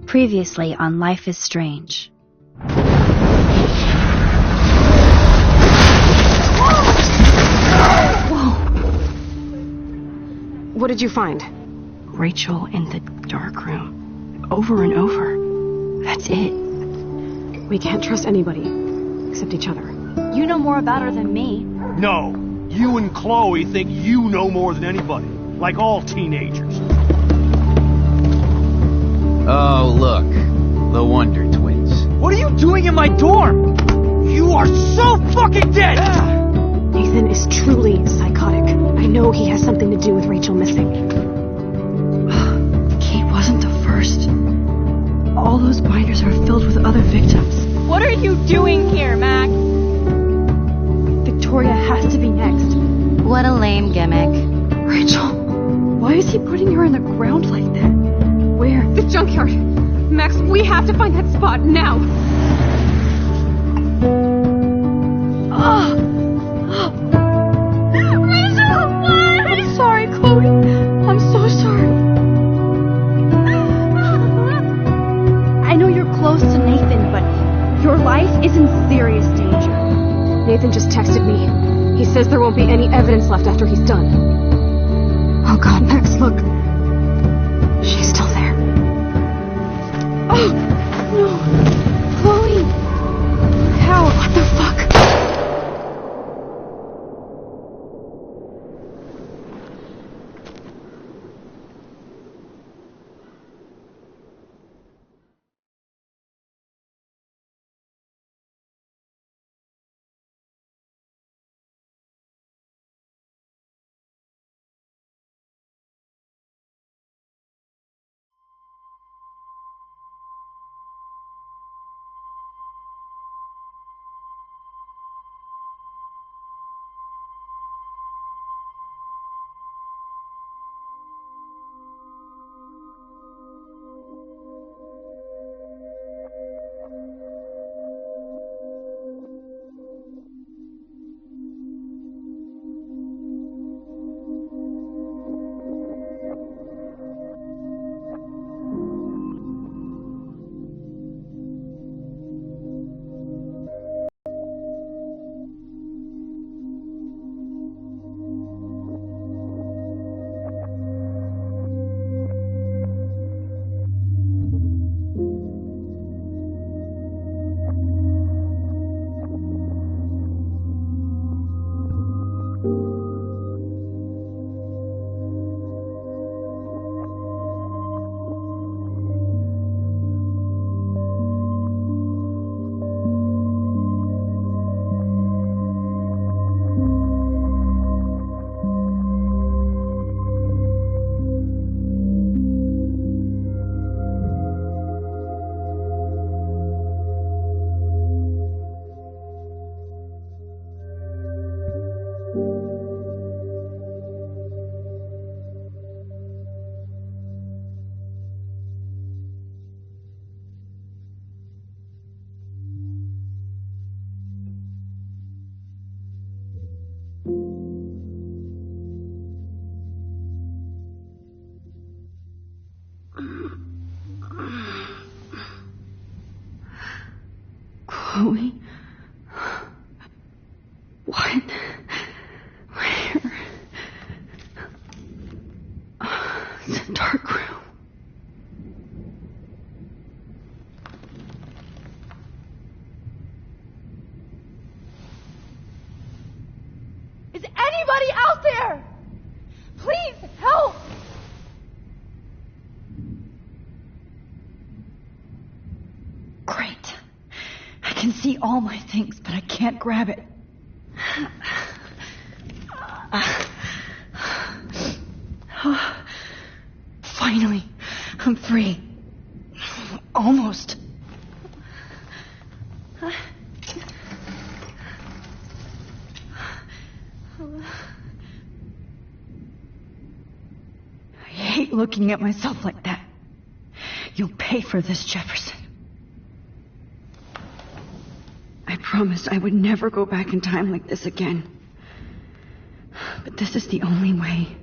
Previously on Life is Strange. Whoa! What did you find? Rachel in the dark room. Over and over. That's it. We can't trust anybody, except each other. You know more about her than me. No. You and Chloe think you know more than anybody. Like all teenagers. Oh, look. The Wonder Twins. What are you doing in my dorm? You are so fucking dead! Nathan is truly psychotic. I know he has something to do with Rachel missing. Kate wasn't the first. All those binders are filled with other victims. What are you doing here, Max? Victoria has to be next. What a lame gimmick. Rachel, why is he putting her in the ground like that? Where? The junkyard. Max, we have to find that spot now. Rachel, what? I'm sorry, Chloe. I'm so sorry. I know you're close to Nathan, but your life is in serious danger. Nathan just texted me. He says there won't be any evidence left after he's done. Oh God, Max, look. She's still there. Oh, no. Chloe. How? What the fuck? Chloe? What? Where? It's a dark room. Is anybody out there? Please help! Great. I can see all my things, but I can't grab it. Finally, I'm free. Almost. I hate looking at myself like that. You'll pay for this, Jefferson. I promised I would never go back in time like this again. But this is the only way.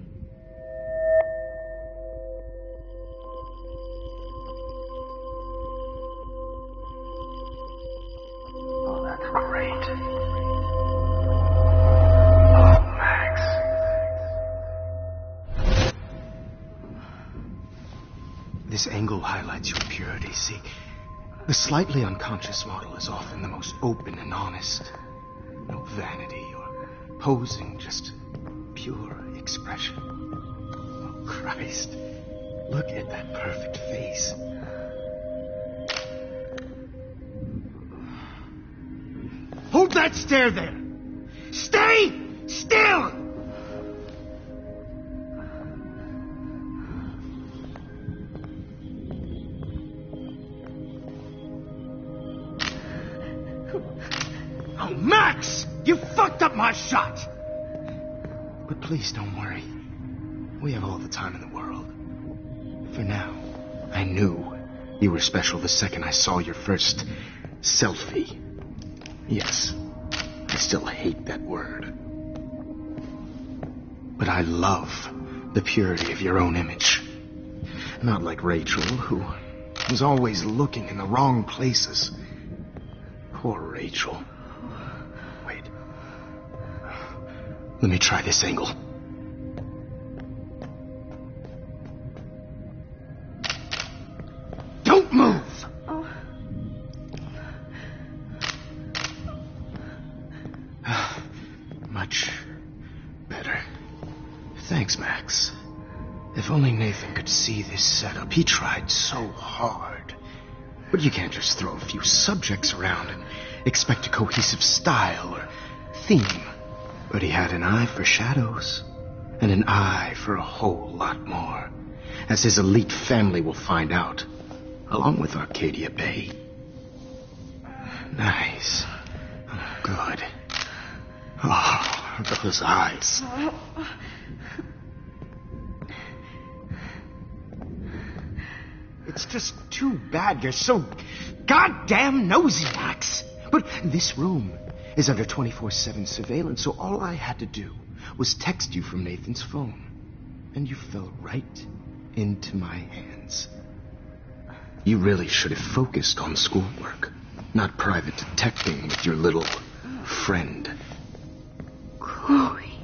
This angle highlights your purity. See, the slightly unconscious model is often the most open and honest. No vanity or posing, just pure expression. Oh, Christ. Look at that perfect face. Hold that stare there! Stay still! Oh, Max! You fucked up my shot! But please don't worry. We have all the time in the world. For now, I knew you were special the second I saw your first selfie. Yes, I still hate that word. But I love the purity of your own image. Not like Rachel, who was always looking in the wrong places. Poor Rachel. Wait. Let me try this angle. Don't move! Much better. Thanks, Max. If only Nathan could see this setup. He tried so hard. But you can't just throw a few subjects around and expect a cohesive style or theme. But he had an eye for shadows, and an eye for a whole lot more, as his elite family will find out, along with Arcadia Bay. Nice. Oh, good. Oh, those eyes. It's just too bad you're so goddamn nosy, Max. But this room is under 24/7 surveillance, so all I had to do was text you from Nathan's phone. And you fell right into my hands. You really should have focused on schoolwork, not private detecting with your little friend. Chloe.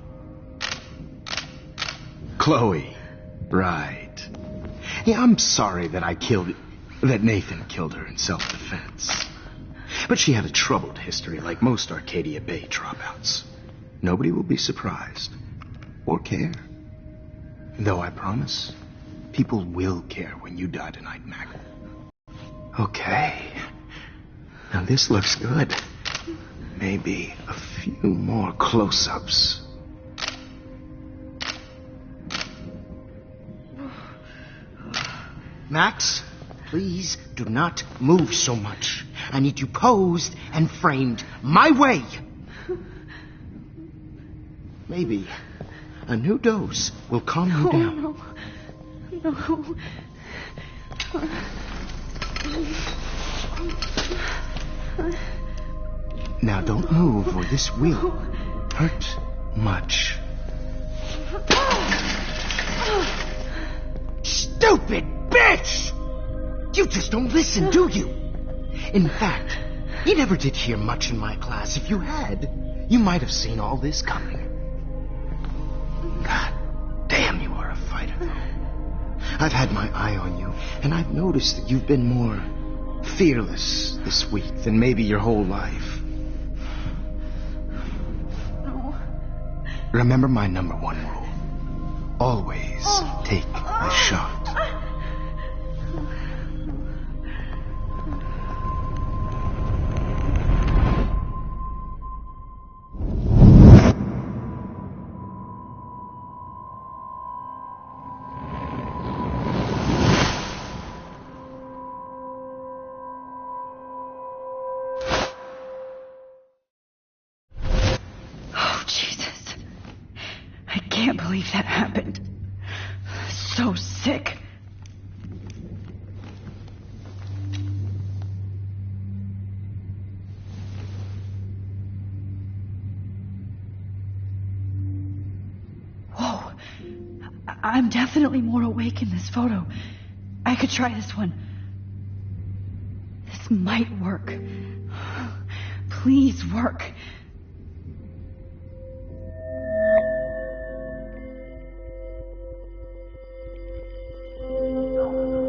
Chloe. Right. Yeah, I'm sorry that that Nathan killed her in self-defense. But she had a troubled history like most Arcadia Bay dropouts. Nobody will be surprised. Or care. Though I promise, people will care when you die tonight, Mac. Okay. Now this looks good. Maybe a few more close-ups. Max, please do not move so much. I need you posed and framed my way. Maybe a new dose will calm you down. No. Now don't move or this will hurt much. Stupid bitch! You just don't listen, do you? In fact, you never did hear much in my class. If you had, you might have seen all this coming. God damn, you are a fighter, though. I've had my eye on you, and I've noticed that you've been more fearless this week than maybe your whole life. No. Remember my #1 rule. Always take a shot. I can't believe that happened. So sick. Whoa. I'm definitely more awake in this photo. I could try this one. This might work. Please work.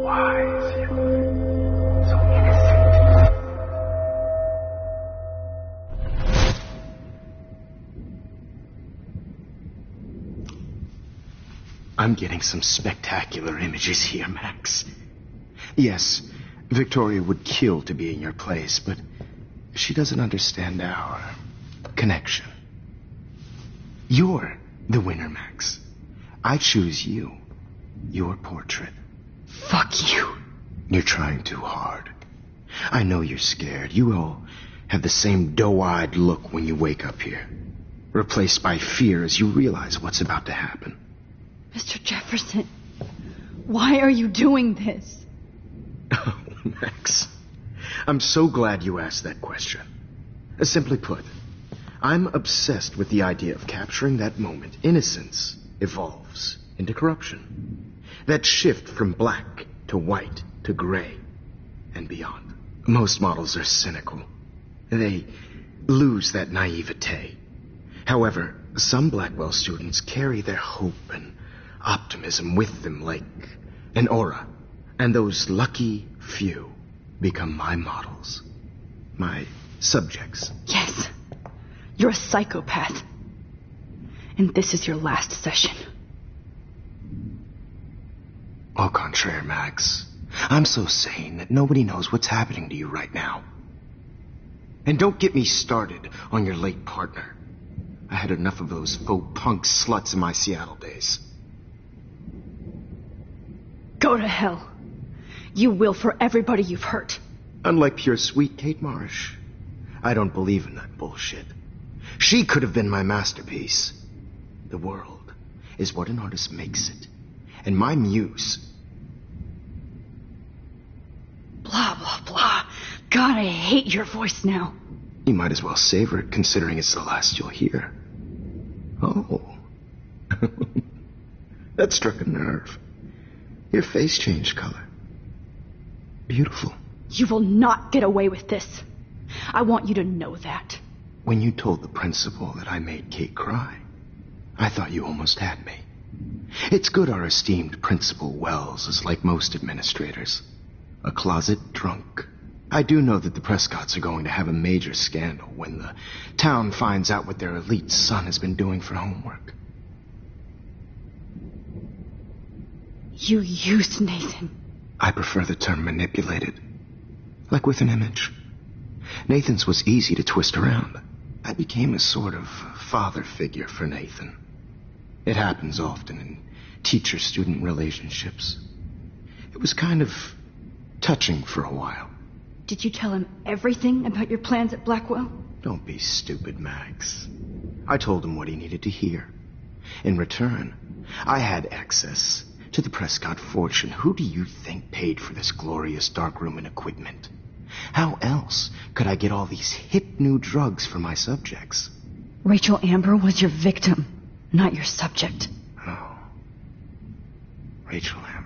Why? I'm getting some spectacular images here, Max. Yes, Victoria would kill to be in your place, but she doesn't understand our connection. You're the winner, Max. I choose you. Your portrait. Fuck you. You're trying too hard. I know you're scared. You all have the same doe-eyed look when you wake up here, replaced by fear as you realize what's about to happen. Mr. Jefferson, why are you doing this? Oh, Max, I'm so glad you asked that question. Simply put, I'm obsessed with the idea of capturing that moment innocence evolves into corruption. That shift from black to white to gray and beyond. Most models are cynical. They lose that naivete. However, some Blackwell students carry their hope and optimism with them like an aura. And those lucky few become my models. My subjects. Yes. You're a psychopath. And this is your last session. Au contraire, Max. I'm so sane that nobody knows what's happening to you right now. And don't get me started on your late partner. I had enough of those faux punk sluts in my Seattle days. Go to hell. You will for everybody you've hurt. Unlike pure sweet Kate Marsh, I don't believe in that bullshit. She could have been my masterpiece. The world is what an artist makes it. And my muse... Blah, blah, blah. God, I hate your voice now. You might as well savor it, considering it's the last you'll hear. Oh. That struck a nerve. Your face changed color. Beautiful. You will not get away with this. I want you to know that. When you told the principal that I made Kate cry, I thought you almost had me. It's good our esteemed Principal Wells is like most administrators. A closet drunk. I do know that the Prescotts are going to have a major scandal when the town finds out what their elite son has been doing for homework. You used Nathan. I prefer the term manipulated. Like with an image. Nathan's was easy to twist around. I became a sort of father figure for Nathan. It happens often in teacher-student relationships. It was kind of touching for a while. Did you tell him everything about your plans at Blackwell? Don't be stupid, Max. I told him what he needed to hear. In return, I had access to the Prescott fortune. Who do you think paid for this glorious darkroom and equipment? How else could I get all these hip new drugs for my subjects? Rachel Amber was your victim, not your subject. Oh. Rachel Amber.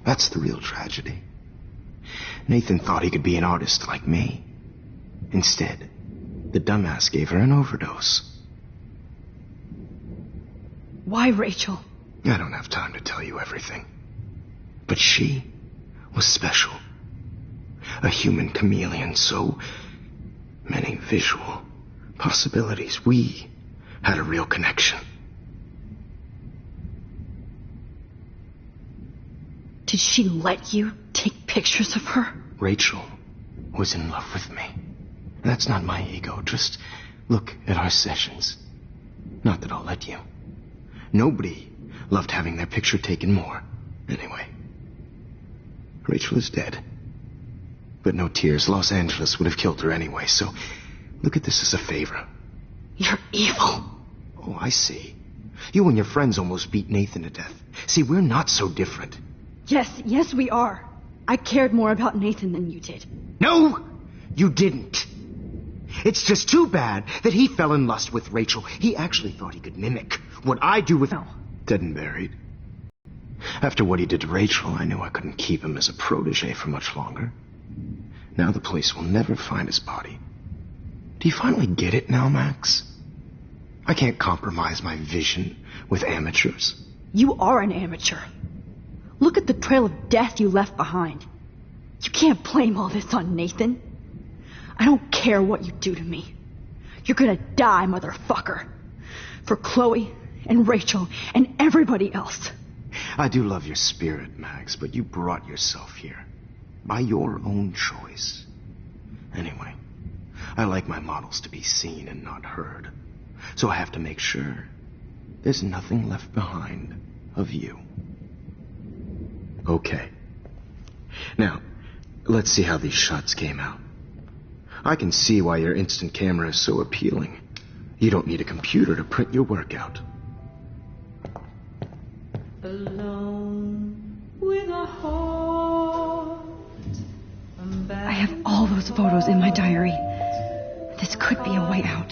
That's the real tragedy. Nathan thought he could be an artist like me. Instead, the dumbass gave her an overdose. Why Rachel? I don't have time to tell you everything. But she was special. A human chameleon, so many visual possibilities. We had a real connection. Did she let you take pictures of her? Rachel was in love with me. That's not my ego. Just look at our sessions. Not that I'll let you. Nobody loved having their picture taken more. Anyway, Rachel is dead. But no tears. Los Angeles would have killed her anyway, so look at this as a favor. You're evil. Oh, I see. You and your friends almost beat Nathan to death. See, we're not so different. Yes, we are. I cared more about Nathan than you did. No, you didn't. It's just too bad that he fell in lust with Rachel. He actually thought he could mimic what I do with... No. Dead and buried. After what he did to Rachel, I knew I couldn't keep him as a protege for much longer. Now the police will never find his body. Do you finally get it now, Max? I can't compromise my vision with amateurs. You are an amateur. Look at the trail of death you left behind. You can't blame all this on Nathan. I don't care what you do to me. You're gonna die, motherfucker. For Chloe and Rachel and everybody else. I do love your spirit, Max, but you brought yourself here. By your own choice. Anyway, I like my models to be seen and not heard. So I have to make sure there's nothing left behind of you. Okay. Now, let's see how these shots came out. I can see why your instant camera is so appealing. You don't need a computer to print your work out. Alone with a heart. I have all those photos in my diary. This could be a way out.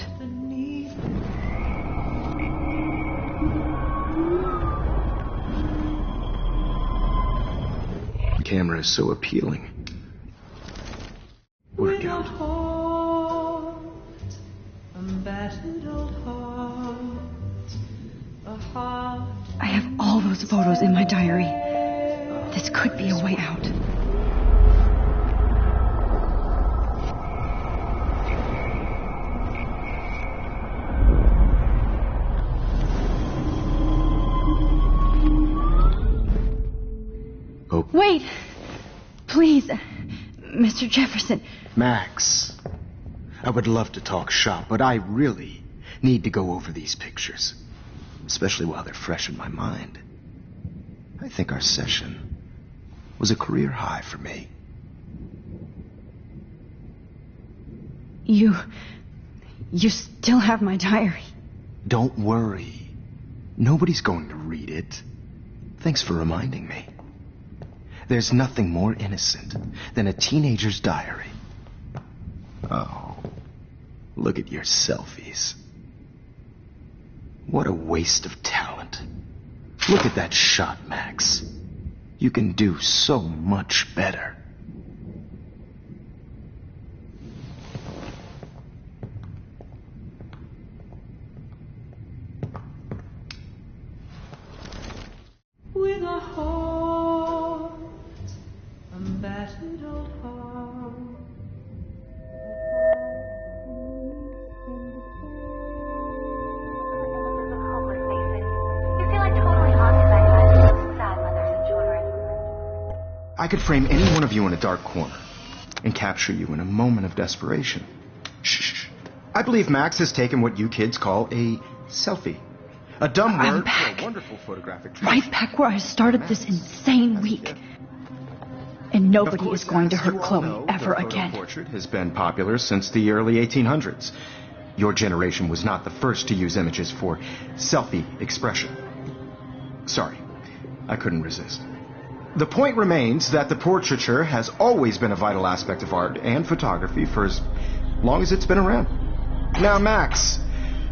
The camera is so appealing. Work out. I have all those photos in my diary. This could be a way out. Oh. Wait! Please, Mr. Jefferson. Max, I would love to talk shop, but I really need to go over these pictures. Especially while they're fresh in my mind. I think our session was a career high for me. You still have my diary. Don't worry. Nobody's going to read it. Thanks for reminding me. There's nothing more innocent than a teenager's diary. Oh, look at your selfies. What a waste of talent. Look at that shot, Max. You can do so much better. With a heart, a battered old heart. I could frame any one of you in a dark corner and capture you in a moment of desperation. Shh. I believe Max has taken what you kids call a selfie. A dumb I'm word back. for a wonderful photographic treat. Right back where I started this insane week. And nobody is going to hurt Chloe ever again. The portrait has been popular since the early 1800s. Your generation was not the first to use images for selfie expression. Sorry, I couldn't resist. The point remains that the portraiture has always been a vital aspect of art and photography for as long as it's been around. Now, Max,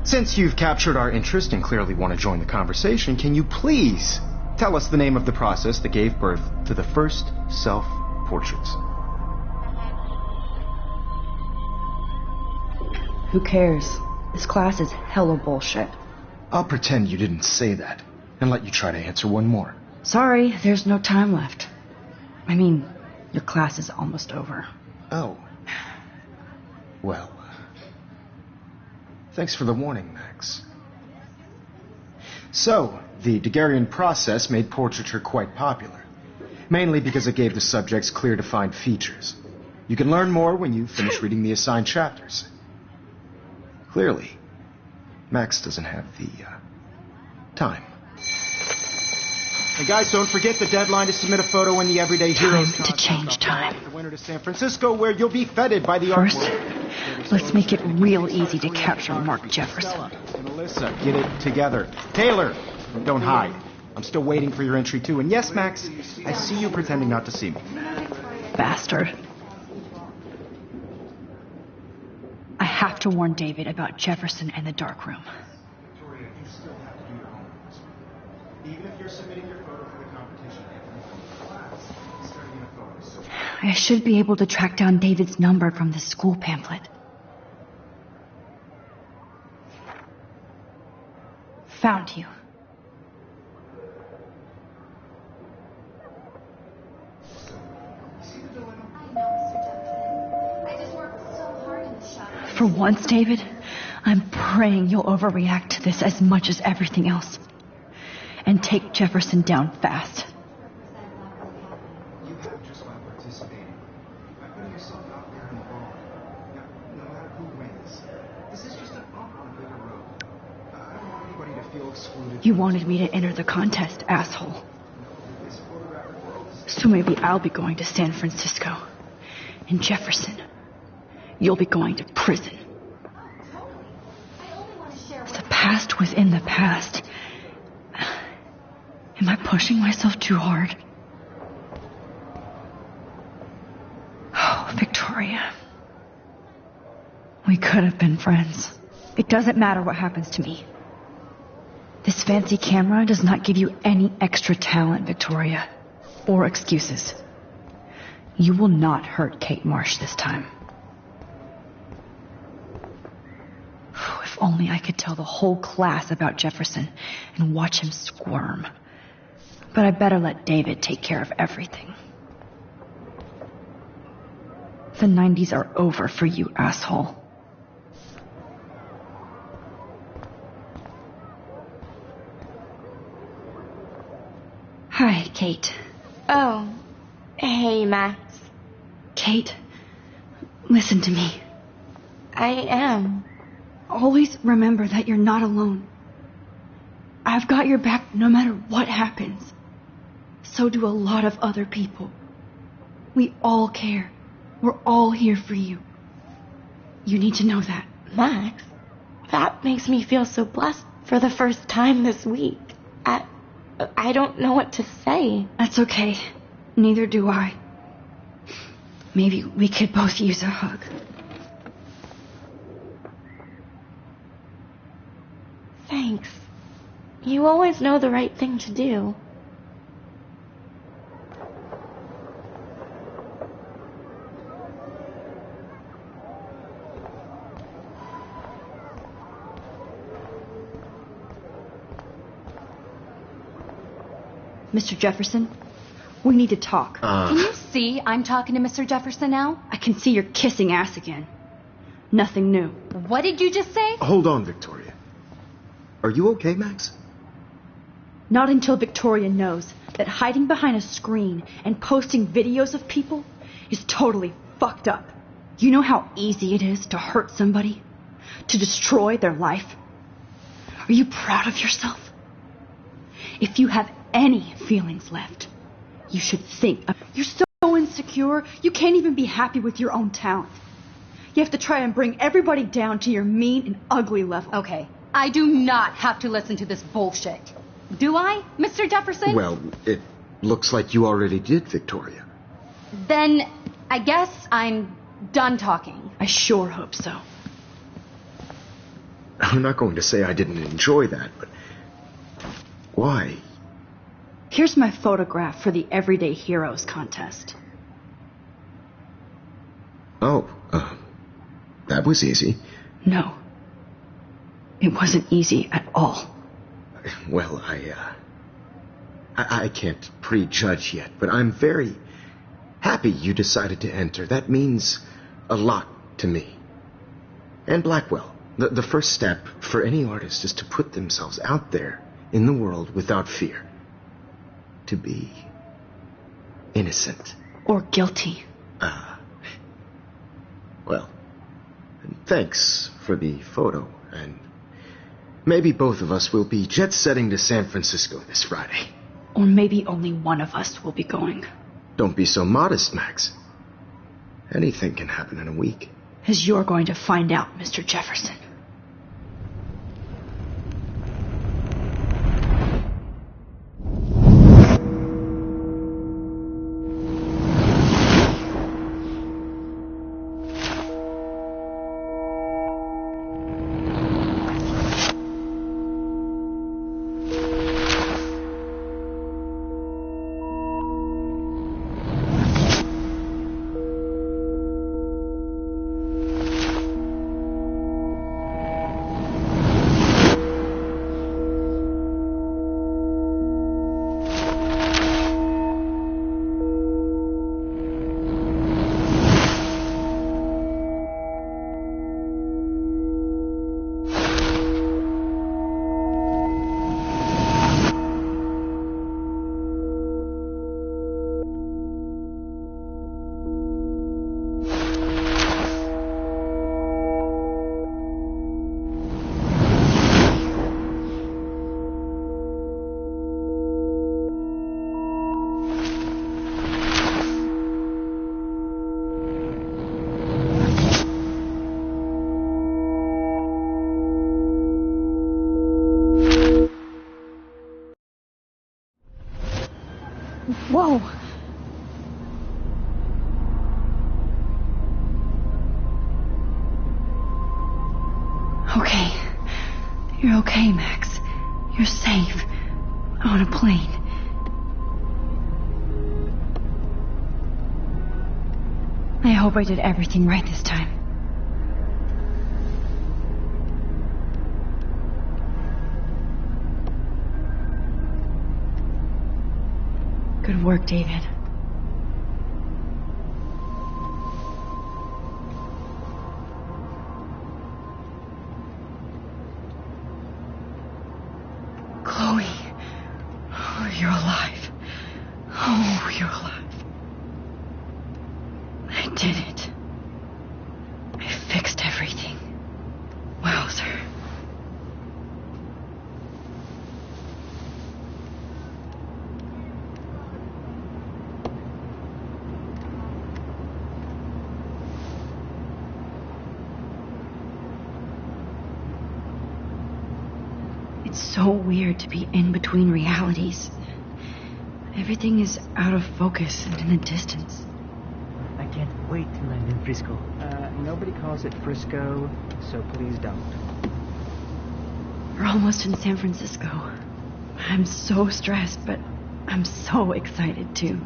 since you've captured our interest and clearly want to join the conversation, can you please tell us the name of the process that gave birth to the first self-portraits? Who cares? This class is hella bullshit. I'll pretend you didn't say that and let you try to answer one more. Sorry, there's no time left. I mean, your class is almost over. Oh. Well, thanks for the warning, Max. So, the Daguerrean process made portraiture quite popular, mainly because it gave the subjects clear defined features. You can learn more when you finish reading the assigned chapters. Clearly, Max doesn't have the time. Hey guys, don't forget the deadline to submit a photo in the Everyday Heroes Time to change time. The winter to San Francisco, where you'll be feted by the First, art world. let's make it real easy to capture Mark Jefferson. And Alyssa, get it together. Taylor, don't hide. I'm still waiting for your entry too. And yes, Max, I see you pretending not to see me. Bastard. I have to warn David about Jefferson and the dark room. Victoria, you still have to do your homework. Even if you're submitting your photo for the competition, class is turning in a photo. So I should be able to track down David's number from the school pamphlet. Found you. I know, Mr. Jefferson. I just worked so hard in the shop. For once, David, I'm praying you'll overreact to this as much as everything else. And take Jefferson down fast. You have just by participating, by putting yourself out there in the world. No matter who wins, this is just a bump on a bigger road. I don't want anybody to feel excluded. You wanted me to enter the contest, asshole. This photographic world is So maybe I'll be going to San Francisco. And Jefferson, you'll be going to prison. The past within the past. Am I pushing myself too hard? Oh, Victoria. We could have been friends. It doesn't matter what happens to me. This fancy camera does not give you any extra talent, Victoria. Or excuses. You will not hurt Kate Marsh this time. If only I could tell the whole class about Jefferson and watch him squirm. But I better let David take care of everything. The 90s are over for you, asshole. Hi, Kate. Oh, hey, Max. Kate, listen to me. I am. Always remember that you're not alone. I've got your back no matter what happens. So do a lot of other people. We all care. We're all here for you. You need to know that. Max, that makes me feel so blessed for the first time this week. I don't know what to say. That's okay. Neither do I. Maybe we could both use a hug. Thanks. You always know the right thing to do. Mr. Jefferson, we need to talk. Can you see I'm talking to Mr. Jefferson now? I can see you're kissing ass again. Nothing new. What did you just say? Hold on, Victoria. Are you okay, Max? Not until Victoria knows that hiding behind a screen and posting videos of people is totally fucked up. You know how easy it is to hurt somebody? To destroy their life? Are you proud of yourself? If you have any feelings left, you should think. You're so insecure, you can't even be happy with your own talent. You have to try and bring everybody down to your mean and ugly level. Okay, I do not have to listen to this bullshit. Do I, Mr. Jefferson? Well, it looks like you already did, Victoria. Then I guess I'm done talking. I sure hope so. I'm not going to say I didn't enjoy that, but why? Here's my photograph for the Everyday Heroes contest. Oh, that was easy. No. It wasn't easy at all. Well, I can't prejudge yet, but I'm very happy you decided to enter. That means a lot to me. And Blackwell. The first step for any artist is to put themselves out there in the world without fear. To be innocent. Or guilty. Well, thanks for the photo, and maybe both of us will be jet-setting to San Francisco this Friday. Or maybe only one of us will be going. Don't be so modest, Max. Anything can happen in a week. As you're going to find out, Mr. Jefferson. Whoa. Okay. You're okay, Max. You're safe. On a plane. I hope I did everything right this time. Good work, David. Chloe. Oh, you're alive. Oh, you're alive. I did it. I fixed everything. Wowzer. It's so weird to be in between realities. Everything is out of focus and in the distance. I can't wait to land in Frisco. Nobody calls it Frisco, so please don't. We're almost in San Francisco. I'm so stressed, but I'm so excited too.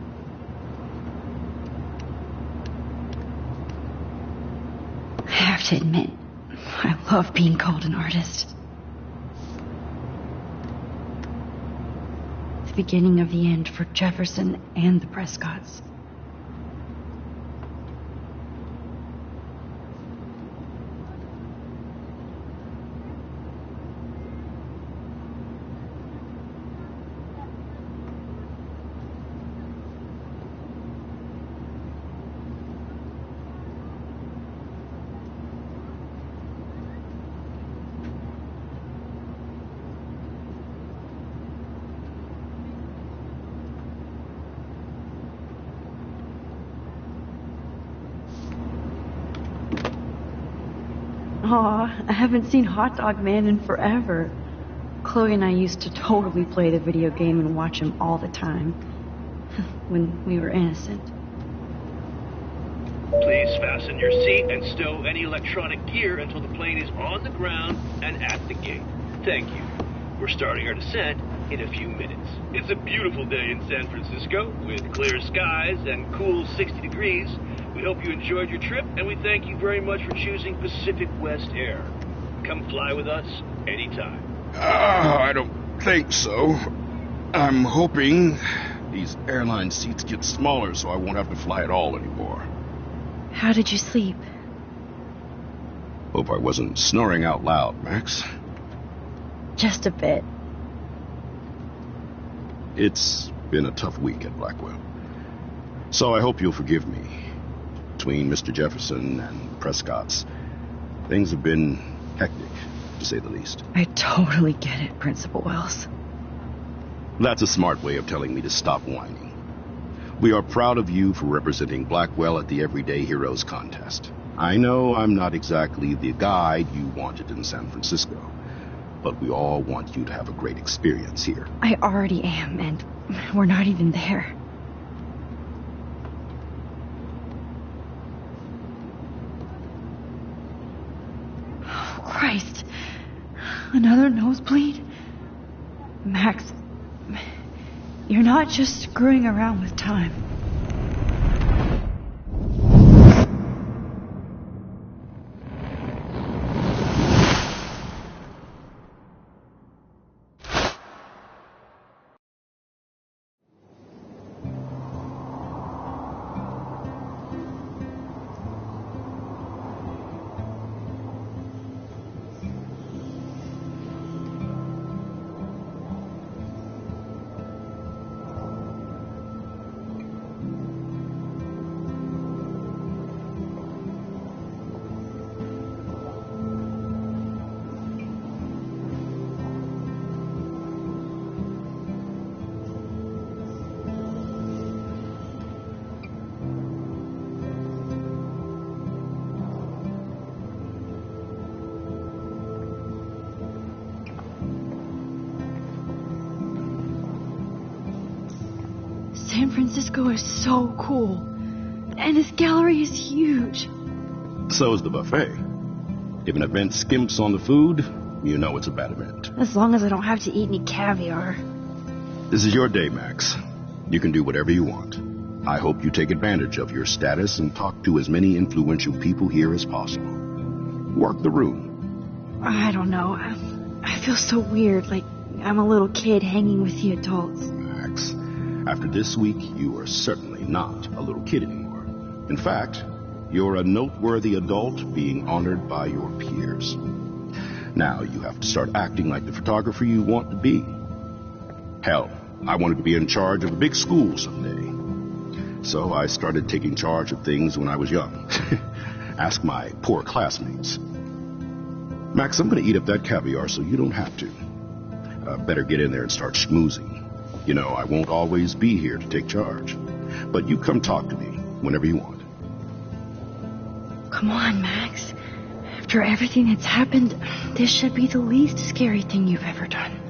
I have to admit, I love being called an artist. The beginning of the end for Jefferson and the Prescotts. Aw, I haven't seen Hot Dog Man in forever. Chloe and I used to totally play the video game and watch him all the time. When we were innocent. Please fasten your seat and stow any electronic gear until the plane is on the ground and at the gate. Thank you. We're starting our descent in a few minutes. It's a beautiful day in San Francisco with clear skies and cool 60 degrees. We hope you enjoyed your trip, and we thank you very much for choosing Pacific West Air. Come fly with us anytime. I don't think so. I'm hoping these airline seats get smaller so I won't have to fly at all anymore. How did you sleep? Hope I wasn't snoring out loud, Max. Just a bit. It's been a tough week at Blackwell. So I hope you'll forgive me. Between Mr. Jefferson and Prescott's, things have been hectic, to say the least. I totally get it, Principal Wells. That's a smart way of telling me to stop whining. We are proud of you for representing Blackwell at the Everyday Heroes contest. I know I'm not exactly the guide you wanted in San Francisco, but we all want you to have a great experience here. I already am, and we're not even there. Oh, Christ. Another nosebleed? Max, you're not just screwing around with time. Francisco is so cool. And his gallery is huge. So is the buffet. If an event skimps on the food, you know it's a bad event. As long as I don't have to eat any caviar. This is your day, Max. You can do whatever you want. I hope you take advantage of your status and talk to as many influential people here as possible. Work the room. I don't know. I feel so weird, like I'm a little kid hanging with the adults. Max, after this week, you are certainly not a little kid anymore. In fact, you're a noteworthy adult being honored by your peers. Now you have to start acting like the photographer you want to be. Hell, I wanted to be in charge of a big school someday. So I started taking charge of things when I was young. Ask my poor classmates. Max, I'm going to eat up that caviar so you don't have to. Better get in there and start schmoozing. You know, I won't always be here to take charge. But you come talk to me whenever you want. Come on, Max. After everything that's happened, this should be the least scary thing you've ever done.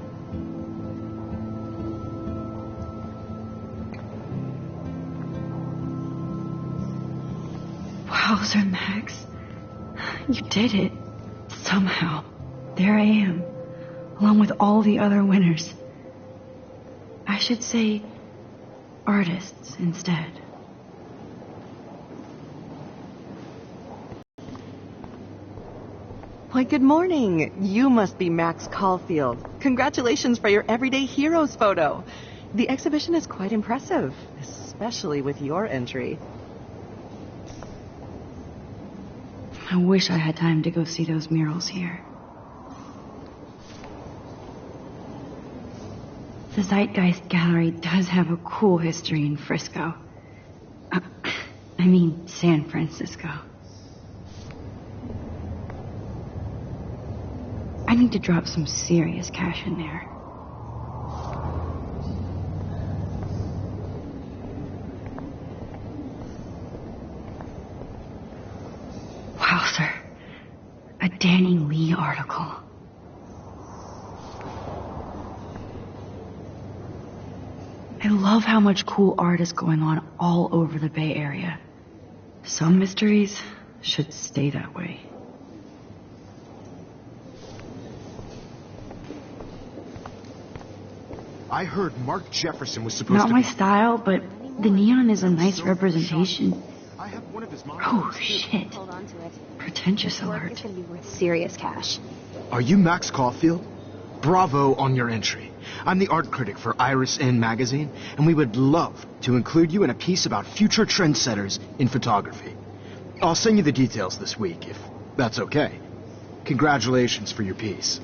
Wowzer, Max. You did it. Somehow. There I am, along with all the other winners. I should say artists instead. Why, good morning. You must be Max Caulfield. Congratulations for your Everyday Heroes photo. The exhibition is quite impressive, especially with your entry. I wish I had time to go see those murals here. The Zeitgeist Gallery does have a cool history in Frisco. San Francisco. I need to drop some serious cash in there. Wowzer. A Danny Lee article. I love how much cool art is going on all over the Bay Area. Some mysteries should stay that way. I heard Mark Jefferson was supposed Not to my be... style, but the neon is a nice representation. I have one of his Oh, shit. Pretentious alert. It's gonna be worth serious cash. Are you Max Caulfield? Bravo on your entry. I'm the art critic for Iris N magazine, and we would love to include you in a piece about future trendsetters in photography. I'll send you the details this week, if that's okay. Congratulations for your piece.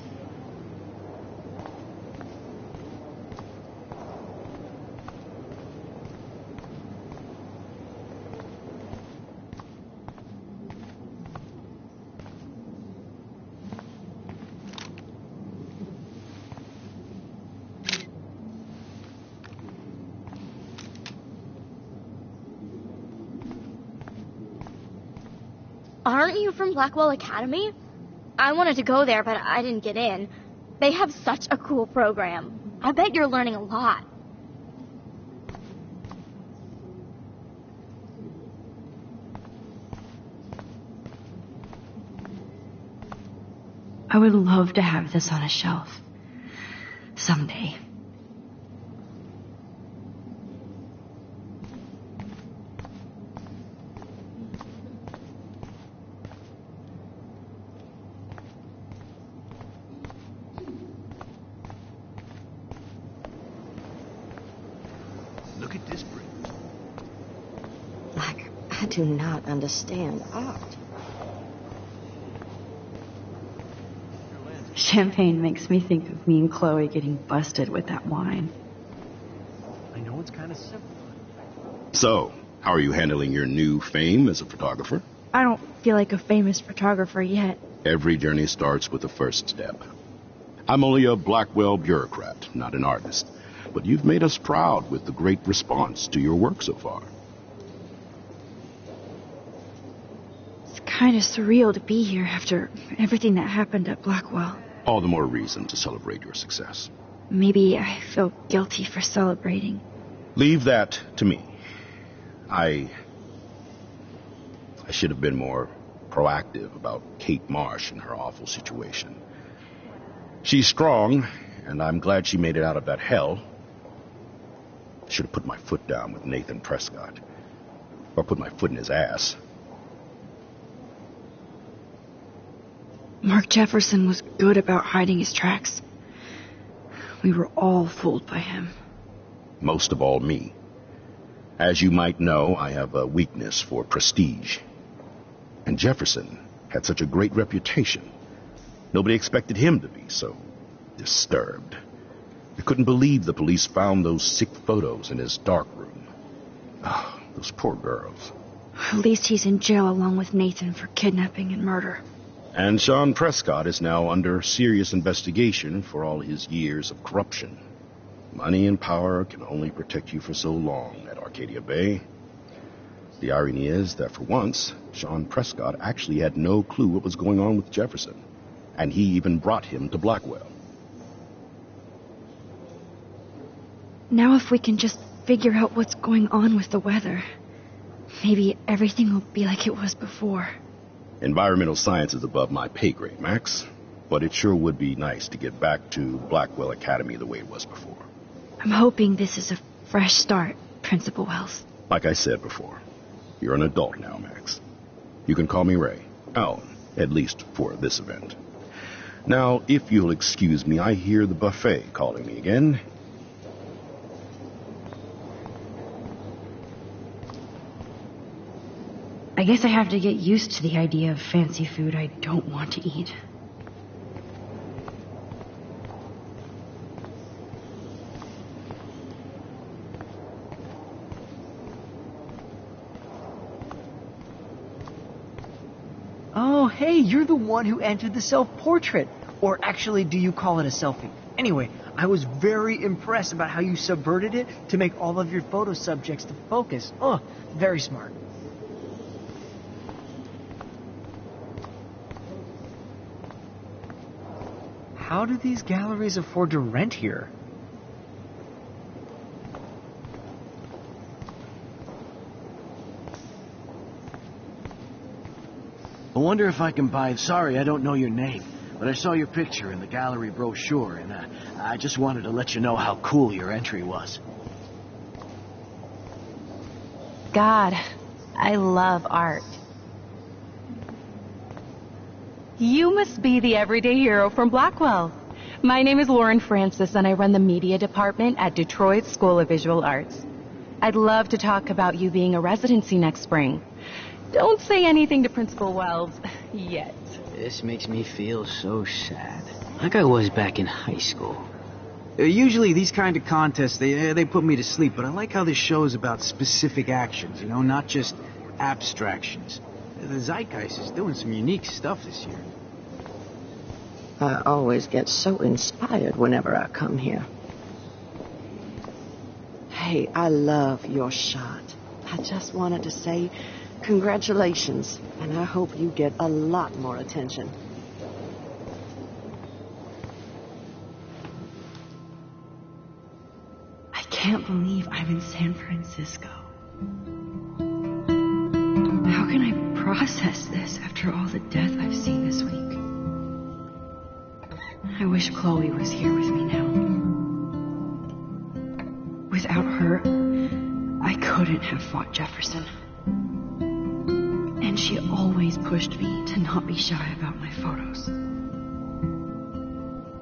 Aren't you from Blackwell Academy? I wanted to go there, but I didn't get in. They have such a cool program. I bet you're learning a lot. I would love to have this on a shelf. Someday. Look at this bridge. I do not understand art. Champagne makes me think of me and Chloe getting busted with that wine. I know it's kind of simple. So, how are you handling your new fame as a photographer? I don't feel like a famous photographer yet. Every journey starts with the first step. I'm only a Blackwell bureaucrat, not an artist. But you've made us proud with the great response to your work so far. It's kind of surreal to be here after everything that happened at Blackwell. All the more reason to celebrate your success. Maybe I feel guilty for celebrating. Leave that to me. I should have been more proactive about Kate Marsh and her awful situation. She's strong, and I'm glad she made it out of that hell. I should have put my foot down with Nathan Prescott. Or put my foot in his ass. Mark Jefferson was good about hiding his tracks. We were all fooled by him. Most of all, me. As you might know, I have a weakness for prestige. And Jefferson had such a great reputation. Nobody expected him to be so disturbed. I couldn't believe the police found those sick photos in his darkroom. Oh, those poor girls. At least he's in jail along with Nathan for kidnapping and murder. And Sean Prescott is now under serious investigation for all his years of corruption. Money and power can only protect you for so long at Arcadia Bay. The irony is that for once, Sean Prescott actually had no clue what was going on with Jefferson. And he even brought him to Blackwell. Now if we can just figure out what's going on with the weather, maybe everything will be like it was before. Environmental science is above my pay grade, Max. But it sure would be nice to get back to Blackwell Academy the way it was before. I'm hoping this is a fresh start, Principal Wells. Like I said before, you're an adult now, Max. You can call me Ray. Oh, at least for this event. Now, if you'll excuse me, I hear the buffet calling me again. I guess I have to get used to the idea of fancy food I don't want to eat. Oh, hey, you're the one who entered the self-portrait. Or actually, do you call it a selfie? Anyway, I was very impressed about how you subverted it to make all of your photo subjects the focus. Oh, very smart. How do these galleries afford to rent here? I wonder if I can buy... Sorry, I don't know your name, but I saw your picture in the gallery brochure, and I just wanted to let you know how cool your entry was. God, I love art. You must be the everyday hero from Blackwell. My name is Lauren Francis, and I run the media department at Detroit School of Visual Arts. I'd love to talk about you being a residency next spring. Don't say anything to Principal Wells yet. This makes me feel so sad. Like I was back in high school. Usually these kind of contests, they put me to sleep, but I like how this show is about specific actions, you know, not just abstractions. The Zeitgeist is doing some unique stuff this year. I always get so inspired whenever I come here. Hey, I love your shot. I just wanted to say congratulations, and I hope you get a lot more attention. I can't believe I'm in San Francisco. How can I process this after all the death I've seen this week? I wish Chloe was here with me now. Without her, I couldn't have fought Jefferson. And she always pushed me to not be shy about my photos.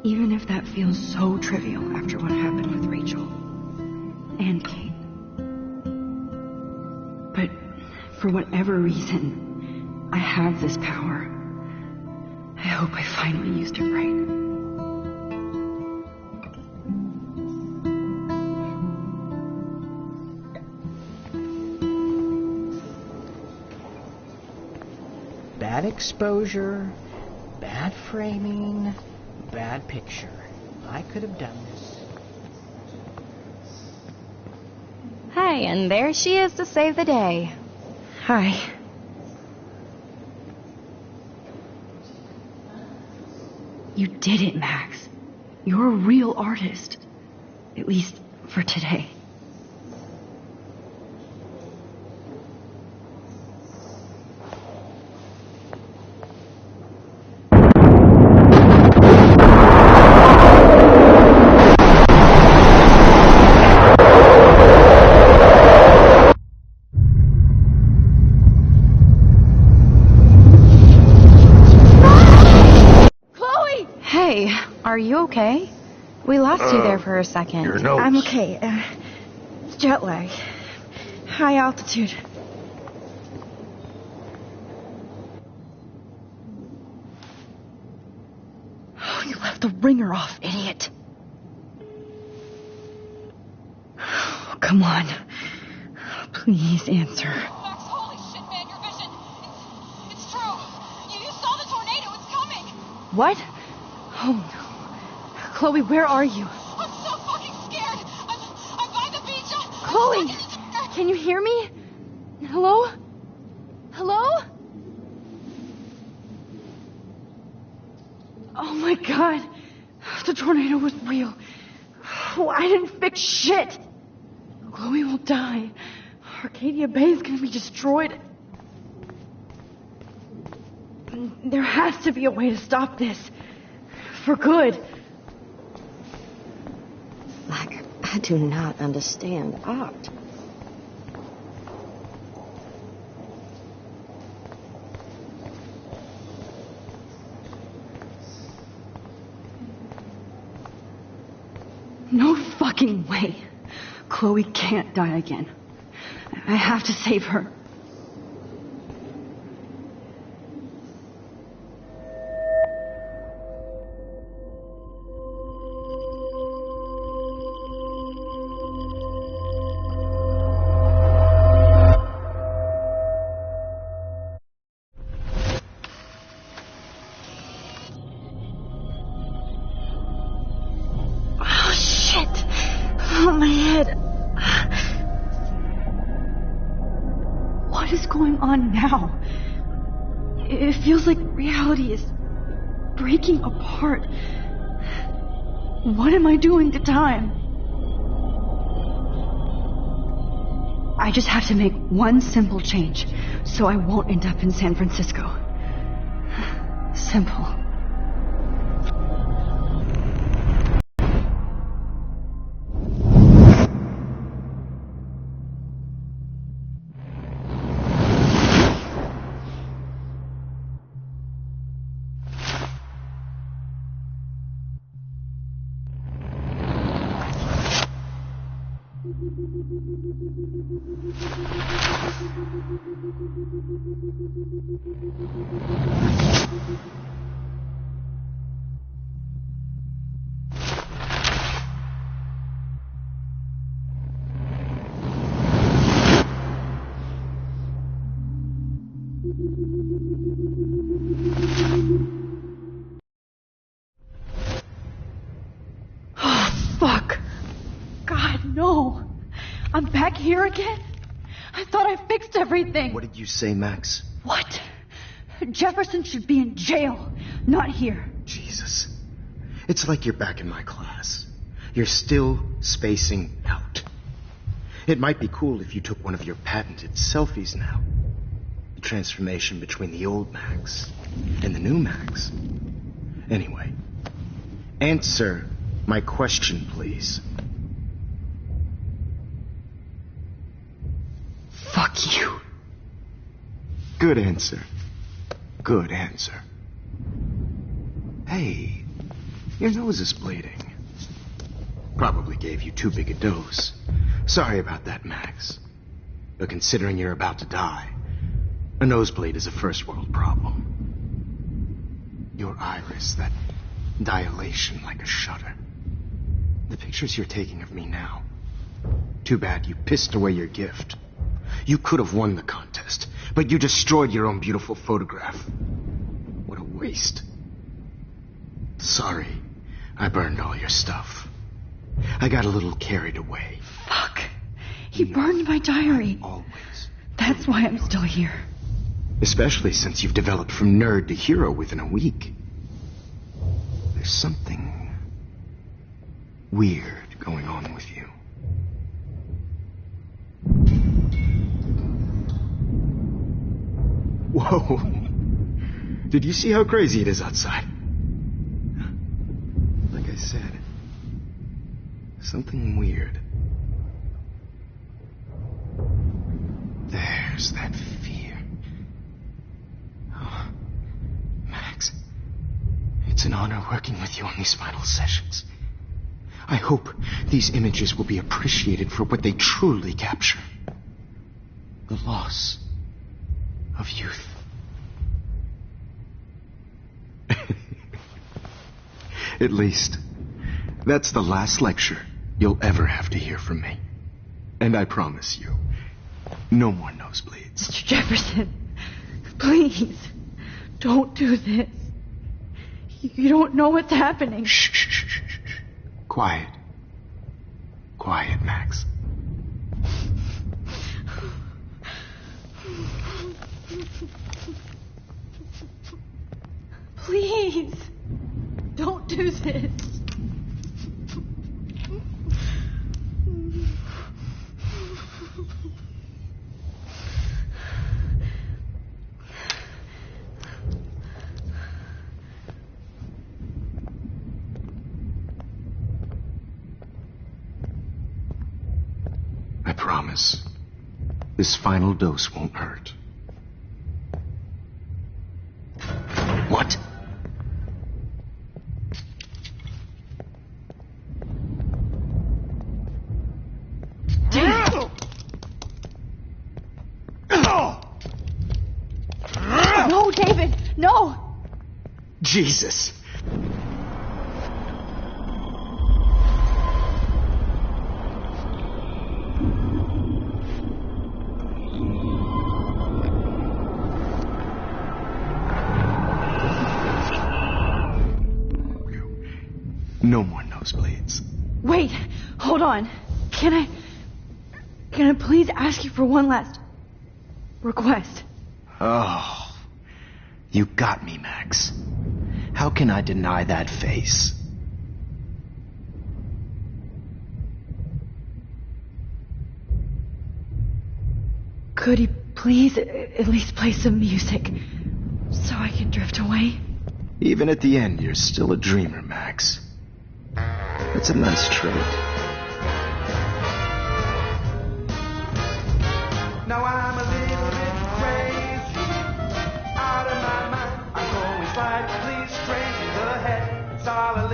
Even if that feels so trivial after what happened with Rachel and Kate. But for whatever reason, I have this power. I hope I finally used it right. Bad exposure, bad framing, bad picture. I could have done this. Hi, and there she is to save the day. Hi. You did it, Max. You're a real artist. At least for today. you okay? We lost you there for a second. Your nose. I'm okay. Jet lag. High altitude. Oh, you left the ringer off, idiot. Oh, come on. Please answer. Holy shit, man, your vision. It's true. You saw the tornado. It's coming. What? Oh, no. Chloe, where are you? I'm so fucking scared. I'm by the beach. Chloe! Can you hear me? Hello? Hello? Oh my god. The tornado was real. Oh, I didn't fix shit. Chloe will die. Arcadia Bay is gonna be destroyed. There has to be a way to stop this. For good. Like, I do not understand art. No fucking way. Chloe can't die again. I have to save her. Oh, shit. Oh, my head. What is going on now? It feels like reality is breaking apart. What am I doing to time? I just have to make one simple change so I won't end up in San Francisco. Simple. Oh, fuck. God, no. I'm back here again? I thought I fixed everything. What did you say, Max? What? Jefferson should be in jail, not here. Jesus. It's like you're back in my class. You're still spacing out. It might be cool if you took one of your patented selfies now. The transformation between the old Max and the new Max. Anyway, answer my question, please. Fuck you. Good answer. Good answer. Hey, your nose is bleeding. Probably gave you too big a dose. Sorry about that, Max. But considering you're about to die, a nosebleed is a first world problem. Your iris, that dilation like a shutter. The pictures you're taking of me now. Too bad you pissed away your gift. You could have won the contest, but you destroyed your own beautiful photograph. What a waste. Sorry, I burned all your stuff. I got a little carried away. Fuck. He burned my diary. Always. That's why I'm still here. Especially since you've developed from nerd to hero within a week. There's something weird going on with you. Whoa. Did you see how crazy it is outside? Like I said, something weird. There's that fear. Oh, Max, it's an honor working with you on these final sessions. I hope these images will be appreciated for what they truly capture. The loss of youth. At least, that's the last lecture you'll ever have to hear from me. And I promise you, no more nosebleeds. Mr. Jefferson, please, don't do this. You don't know what's happening. Shh, shh, shh, shh, shh. Quiet. Quiet, Max. Please, don't do this. I promise, this final dose won't hurt. What? No, David, no! Jesus! No more nosebleeds. Wait, hold on. Can I please ask you for one last request? Oh, you got me, Max. How can I deny that face? Could you please at least play some music so I can drift away? Even at the end, you're still a dreamer, Max. That's a nice trait. Now I'm a little bit crazy, out of my mind. I'm going slightly straight to the head. It's all a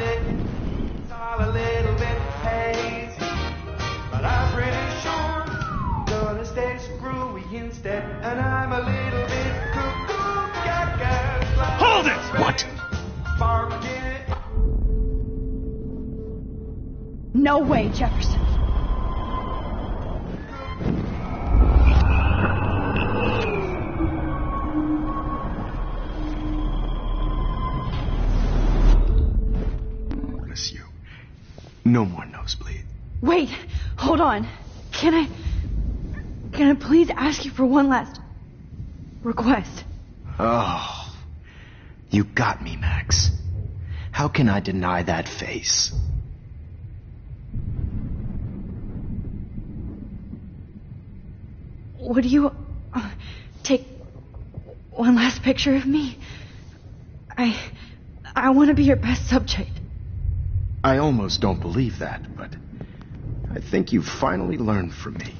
little bit hazy, but I'm pretty sure gonna stay screwy instead. And I'm a little bit cuckoo, gaga. Hold it! What? Barking. No way, Jefferson. Miss you. No more nosebleed. Wait, hold on. Can I please ask you for one last request? Oh, you got me, Max. How can I deny that face? Would you take one last picture of me? I want to be your best subject. I almost don't believe that, but I think you've finally learned from me.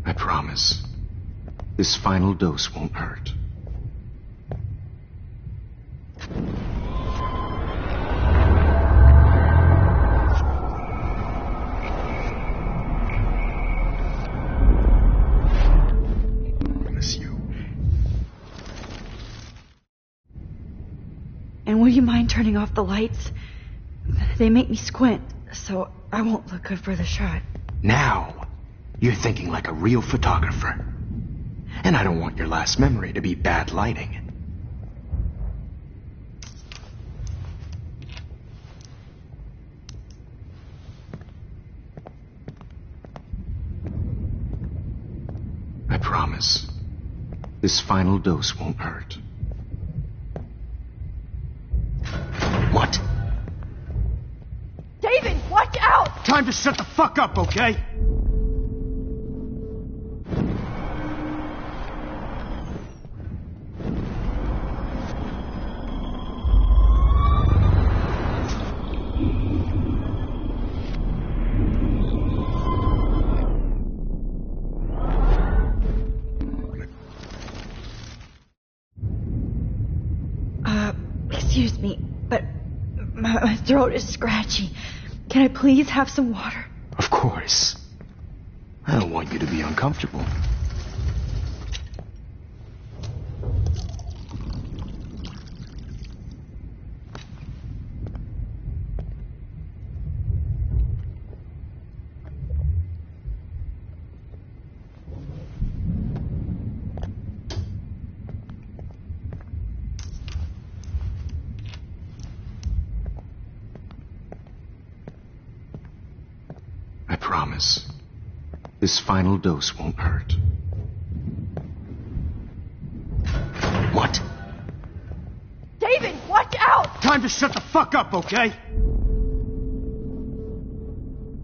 I promise, this final dose won't hurt. Miss you. And will you mind turning off the lights? They make me squint, so I won't look good for the shot. Now, you're thinking like a real photographer. And I don't want your last memory to be bad lighting. I promise, this final dose won't hurt. What? Time to shut the fuck up, okay? Excuse me, but my throat is scratchy. Can I please have some water? Of course. I don't want you to be uncomfortable. I promise. This final dose won't hurt. What? David, watch out! Time to shut the fuck up, okay?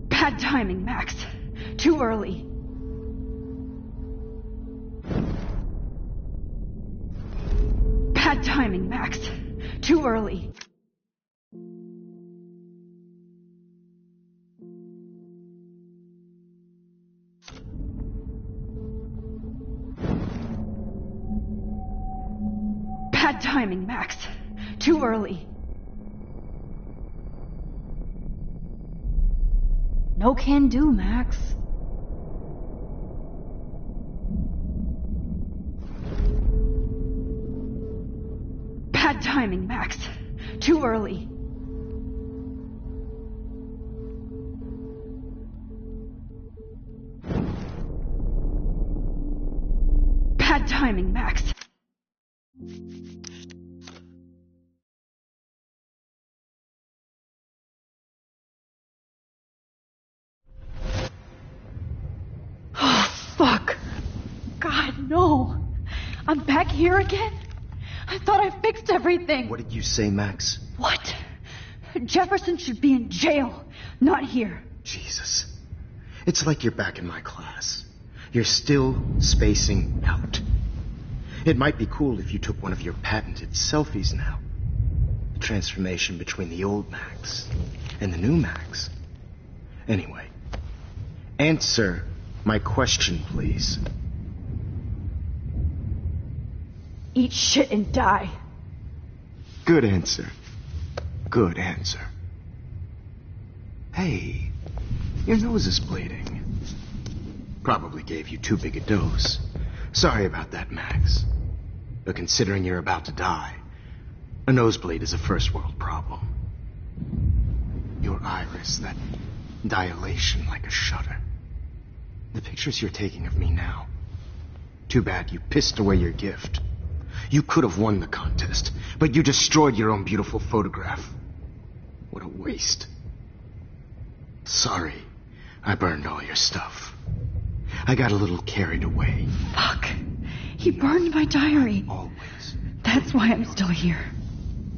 Bad timing, Max. Too early. Bad timing, Max. Too early. Bad timing, Max. Too early. No can do, Max. Bad timing, Max. Too early. Bad timing, Max. Fuck. God, no. I'm back here again? I thought I fixed everything. What did you say, Max? What? Jefferson should be in jail, not here. Jesus. It's like you're back in my class. You're still spacing out. It might be cool if you took one of your patented selfies now. The transformation between the old Max and the new Max. Anyway, answer my question, please. Eat shit and die. Good answer. Good answer. Hey, your nose is bleeding. Probably gave you too big a dose. Sorry about that, Max. But considering you're about to die, a nosebleed is a first world problem. Your iris, that dilation like a shutter. The pictures you're taking of me now. Too bad you pissed away your gift. You could have won the contest, but you destroyed your own beautiful photograph. What a waste. Sorry, I burned all your stuff. I got a little carried away. Fuck. He burned my diary. Always. That's why I'm still here.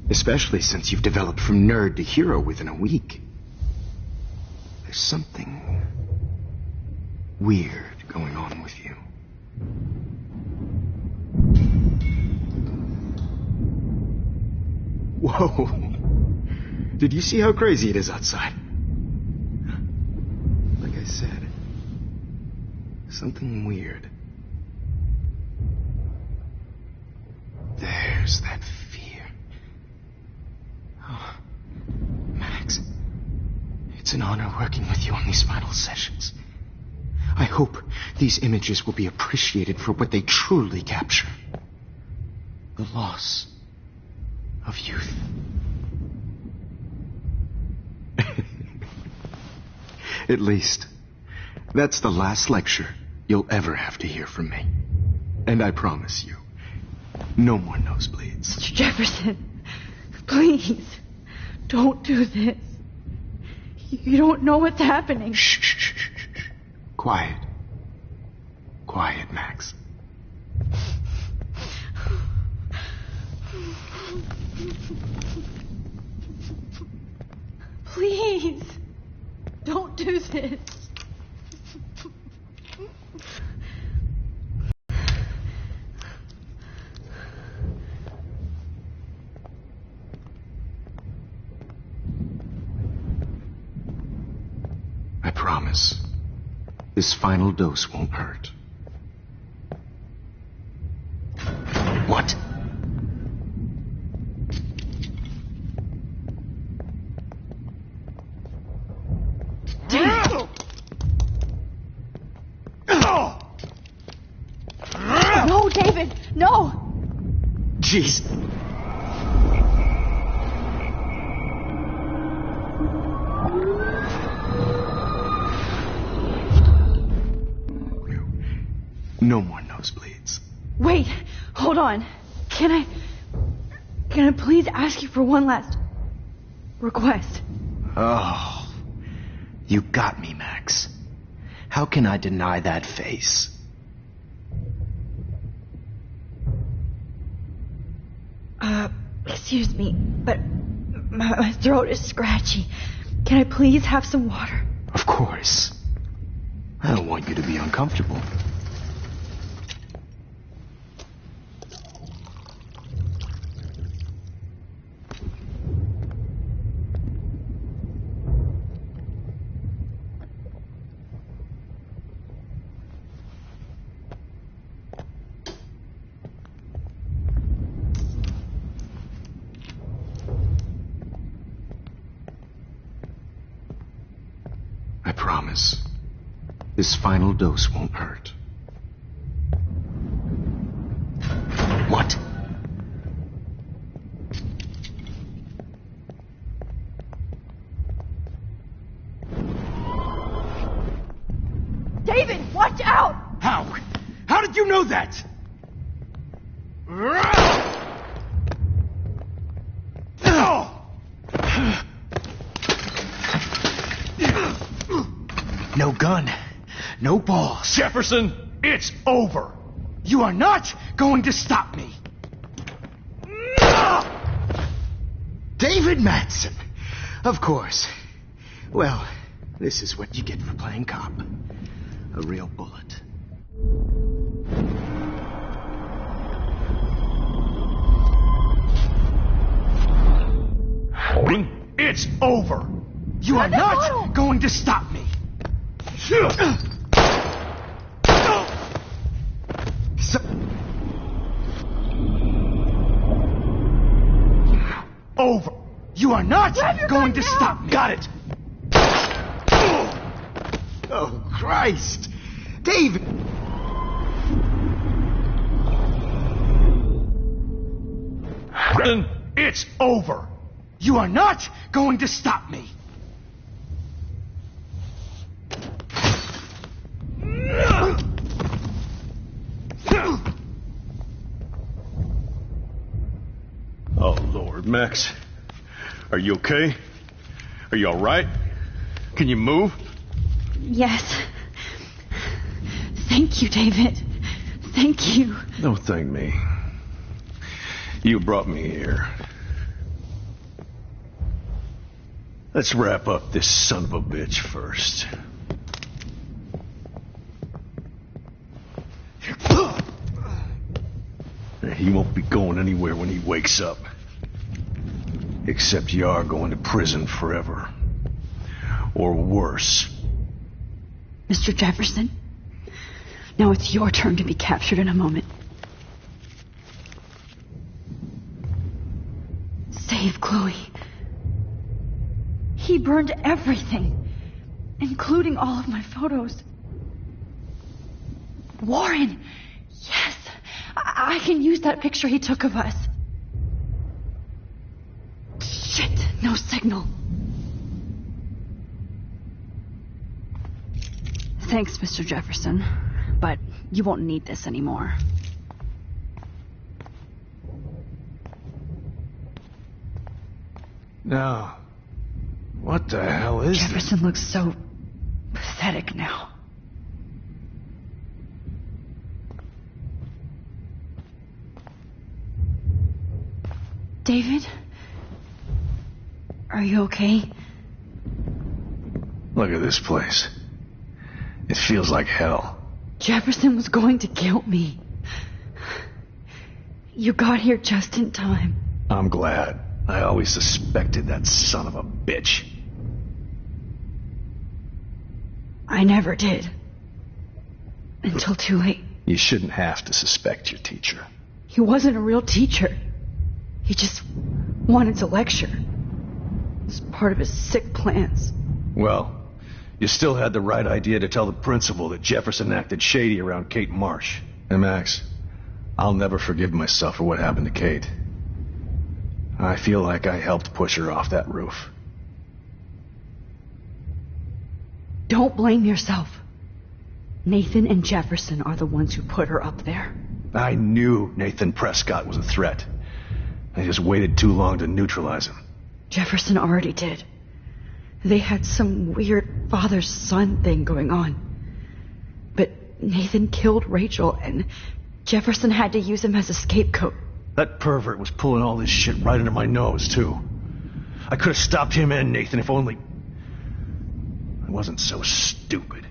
Especially since you've developed from nerd to hero within a week. There's something weird going on with you. Whoa. Did you see how crazy it is outside? Like I said, something weird. There's that fear. Oh, Max, it's an honor working with you on these final sessions. I hope these images will be appreciated for what they truly capture. The loss of youth. At least, that's the last lecture you'll ever have to hear from me. And I promise you, no more nosebleeds. Jefferson, please, don't do this. You don't know what's happening. Shh. Quiet. Quiet, Max. Please, don't do this. I promise. This final dose won't hurt. What? No, David, no! Jeez. No more nosebleeds. Wait, hold on. Can I please ask you for one last request? Oh, you got me, Max. How can I deny that face? Excuse me, but my throat is scratchy. Can I please have some water? Of course. I don't want you to be uncomfortable. I promise. This final dose won't hurt. What? David, watch out! How? How did you know that? No gun. No balls. Jefferson, it's over. You are not going to stop me. David Madsen. Of course. Well, this is what you get for playing cop. A real bullet. It's over. You are not going to stop me. Over. You are not going to stop me. Got it. Oh, Christ. David. It's over. You are not going to stop me. Oh, Lord, Max. Are you okay? Are you all right? Can you move? Yes. Thank you, David. Thank you. Don't thank me. You brought me here. Let's wrap up this son of a bitch first. He won't be going anywhere when he wakes up. Except you are going to prison forever. Or worse. Mr. Jefferson, now it's your turn to be captured in a moment. Save Chloe. He burned everything, including all of my photos. Warren! Yes! I can use that picture he took of us. Shit! No signal. Thanks, Mr. Jefferson, but you won't need this anymore. Now, what the hell is Jefferson looks so pathetic now. David? Are you okay? Look at this place. It feels like hell. Jefferson was going to kill me. You got here just in time. I'm glad. I always suspected that son of a bitch. I never did. Until too late. You shouldn't have to suspect your teacher. He wasn't a real teacher. He just wanted to lecture. It was part of his sick plans. Well, you still had the right idea to tell the principal that Jefferson acted shady around Kate Marsh. And Max, I'll never forgive myself for what happened to Kate. I feel like I helped push her off that roof. Don't blame yourself. Nathan and Jefferson are the ones who put her up there. I knew Nathan Prescott was a threat. I just waited too long to neutralize him. Jefferson already did. They had some weird father-son thing going on. But Nathan killed Rachel, and Jefferson had to use him as a scapegoat. That pervert was pulling all this shit right under my nose, too. I could have stopped him and Nathan if only I wasn't so stupid.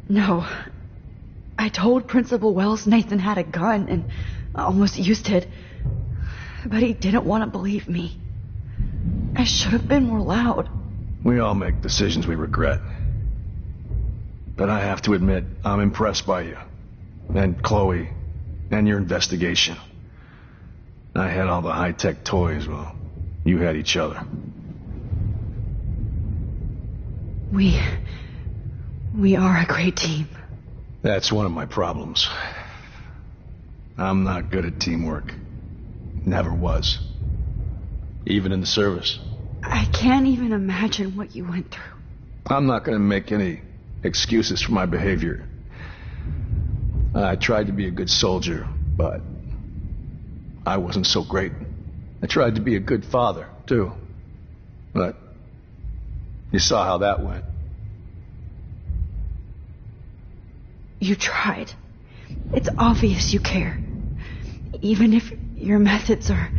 No. I told Principal Wells Nathan had a gun and almost used it. But he didn't want to believe me. I should have been more loud. We all make decisions we regret. But I have to admit, I'm impressed by you. And Chloe. And your investigation. I had all the high-tech toys, well, you had each other. We are a great team. That's one of my problems. I'm not good at teamwork. Never was. Even in the service. I can't even imagine what you went through. I'm not going to make any excuses for my behavior. I tried to be a good soldier, but I wasn't so great. I tried to be a good father, too. But you saw how that went. You tried. It's obvious you care. Even if your methods are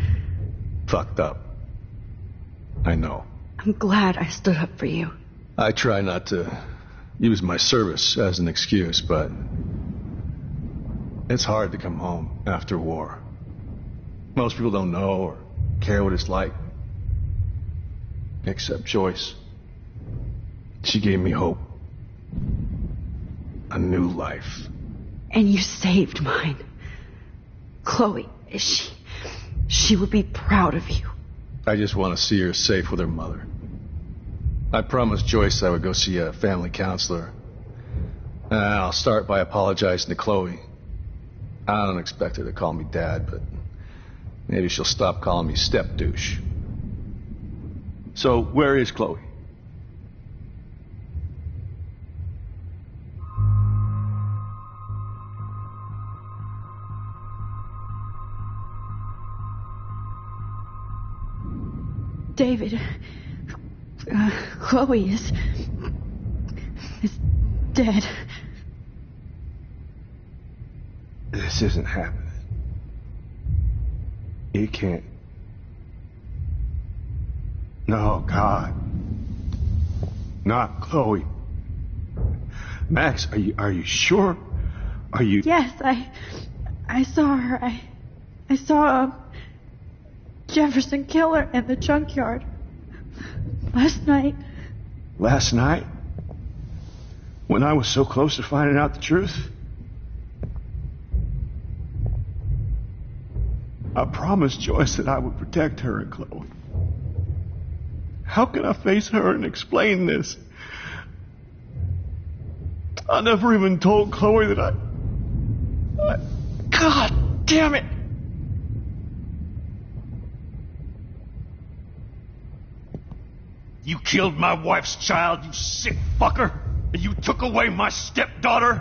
fucked up. I know. I'm glad I stood up for you. I try not to use my service as an excuse, but it's hard to come home after war. Most people don't know or care what it's like. Except Joyce. She gave me hope. A new life. And you saved mine. Chloe, she would be proud of you. I just want to see her safe with her mother. I promised Joyce I would go see a family counselor. I'll start by apologizing to Chloe. I don't expect her to call me Dad, but maybe she'll stop calling me step douche. So, where is Chloe? David, Chloe is dead. This isn't happening. It can't. No, God. Not Chloe. Max, are you sure? Are you... Yes, I saw her. I saw Jefferson kill her in the junkyard. Last night. Last night? When I was so close to finding out the truth? I promised Joyce that I would protect her and Chloe. How can I face her and explain this? I never even told Chloe that I... God damn it! You killed my wife's child, you sick fucker! And you took away my stepdaughter?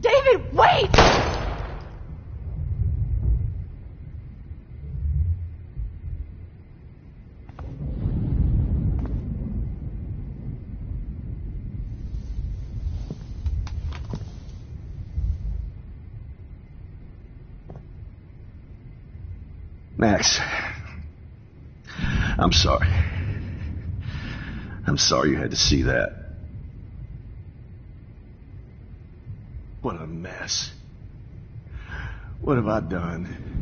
David, wait! Max, I'm sorry. I'm sorry you had to see that. What a mess. What have I done?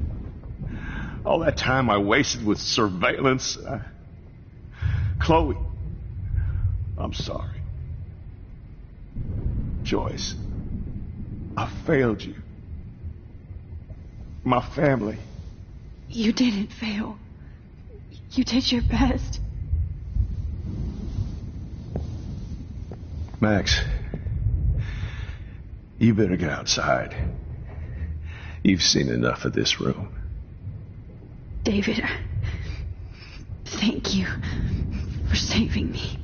All that time I wasted with surveillance. Chloe, I'm sorry. Joyce, I failed you. My family. You didn't fail. You did your best. Max, you better get outside. You've seen enough of this room. David, thank you for saving me.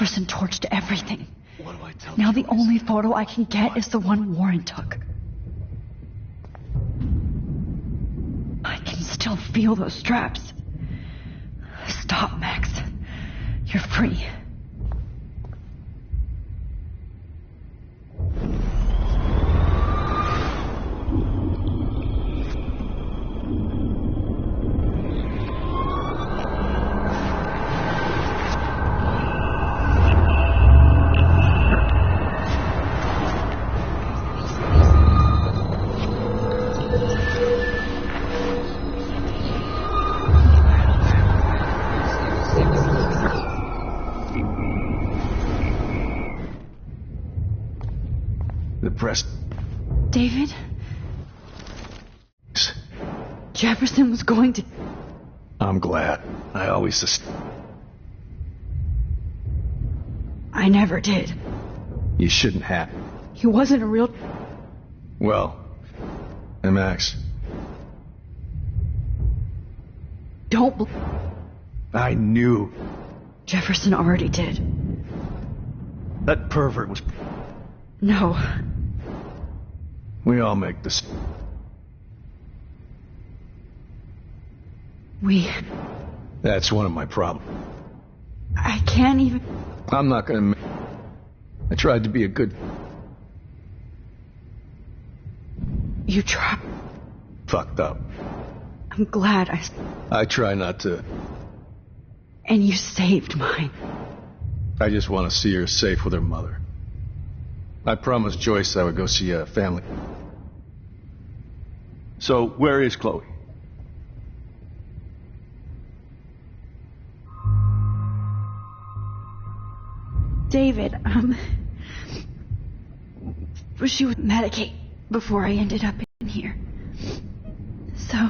Jefferson torched everything. What do I tell Now Joyce? the only photo I can get is the one Warren took. I can still feel those straps. Stop, Max. You're free. The press. David? Jefferson was going to... I'm glad. I always I never did. You shouldn't have. He wasn't a real... Well, hey, Max. Don't... I knew. Jefferson already did. That pervert was... No. We all make this. That's one of my problems. I can't even... I'm not gonna... I tried to be a good... You tried. Fucked up. I'm glad I try not to... And you saved mine. I just want to see her safe with her mother. I promised Joyce I would go see a family. So, where is Chloe? David, she would medicate before I ended up in here. So,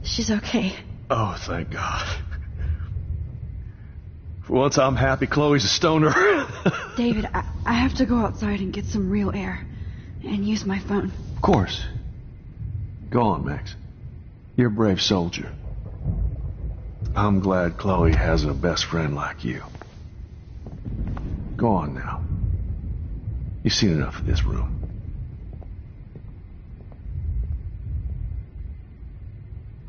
she's okay. Oh, thank God. For once I'm happy Chloe's a stoner. David, I have to go outside and get some real air and use my phone. Of course. Go on, Max. You're a brave soldier. I'm glad Chloe has a best friend like you. Go on now. You've seen enough of this room.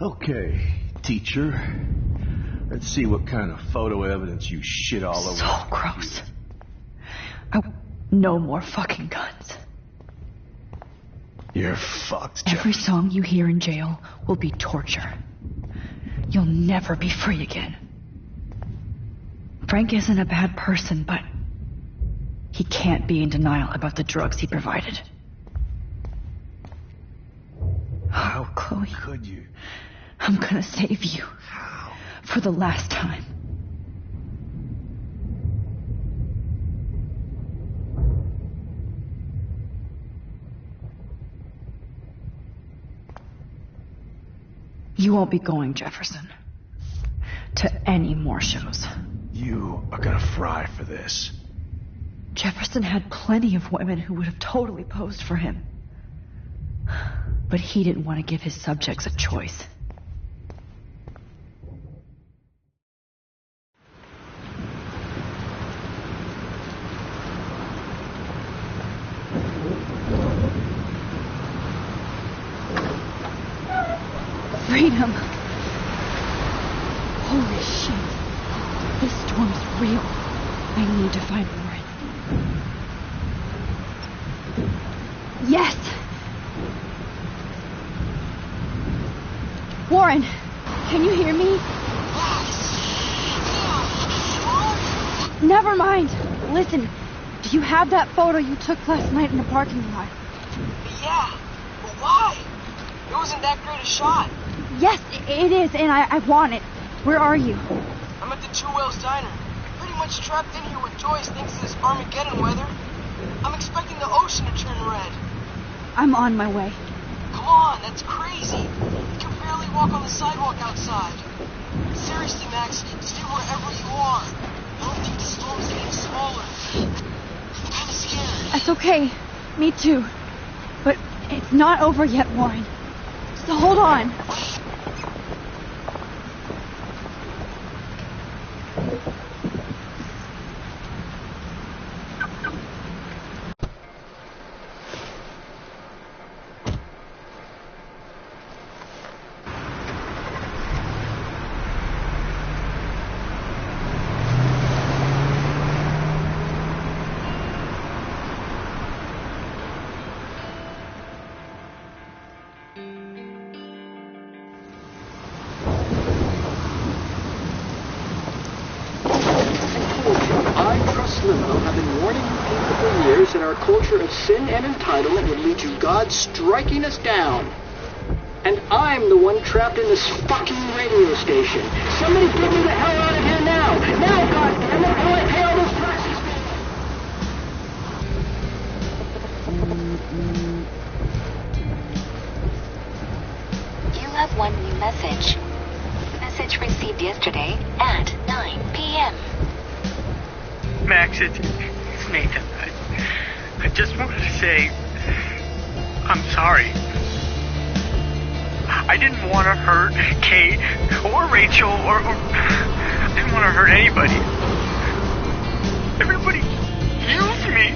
Okay, teacher. Let's see what kind of photo evidence you shit all over. So gross. No more fucking guns. You're fucked, Every song you hear in jail will be torture. You'll never be free again. Frank isn't a bad person, but he can't be in denial about the drugs he provided. How Chloe, could you? I'm gonna save you. How? For the last time. You won't be going, Jefferson, to any more shows. You are gonna fry for this. Jefferson had plenty of women who would have totally posed for him. but he didn't want to give his subjects a choice. Freedom! Holy shit. This storm's real. I need to find Warren. Yes! Warren, can you hear me? Never mind. Listen, do you have that photo you took last night in the parking lot? Yeah, but why? It wasn't that great a shot. Yes, it is, and I want it. Where are you? I'm at the Two Whales Diner. Pretty much trapped in here with Joyce thanks to this Armageddon weather. I'm expecting the ocean to turn red. I'm on my way. Come on, that's crazy. You can barely walk on the sidewalk outside. Seriously, Max, stay wherever you are. I don't think the storm's getting smaller. I'm kind of scared. That's okay. Me too. But it's not over yet, Warren. So hold on. That our culture of sin and entitlement would lead to God striking us down. And I'm the one trapped in this fucking radio station. Somebody get me the hell out of here now! Now, goddammit, how do I pay all those taxes? You have one new message. Message received yesterday at 9 p.m. Max, it's Nathan. I just wanted to say, I'm sorry. I didn't want to hurt Kate or Rachel or I didn't want to hurt anybody. Everybody used me.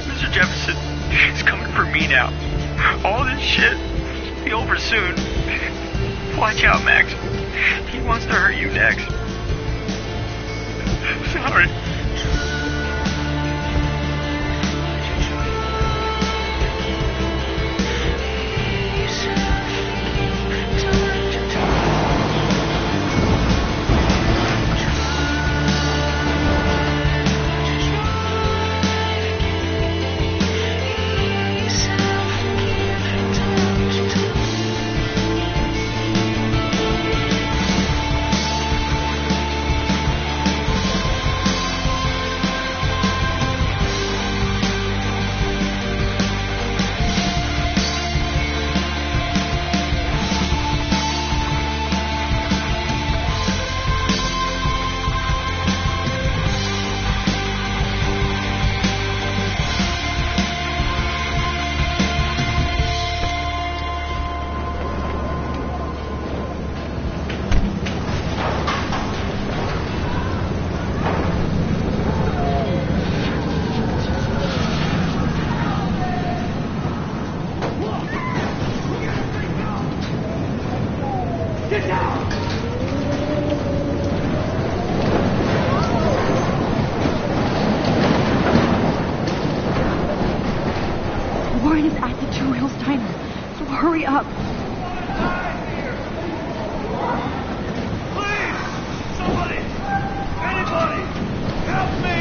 Mr. Jefferson is coming for me now. All this shit will be over soon. Watch out, Max. He wants to hurt you next. Sorry. Warren is at the Two Whales Diner, so hurry up. Please! Somebody! Anybody! Help me!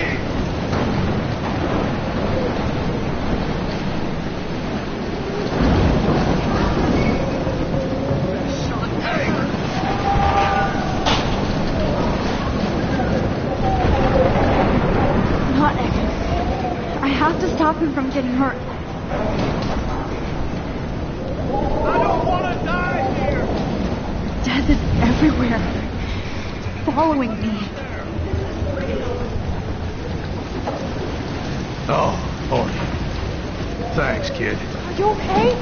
Not Egan. I have to stop him from getting hurt. I don't want to die here! Death is everywhere. Following me. Oh, thanks, kid. You okay?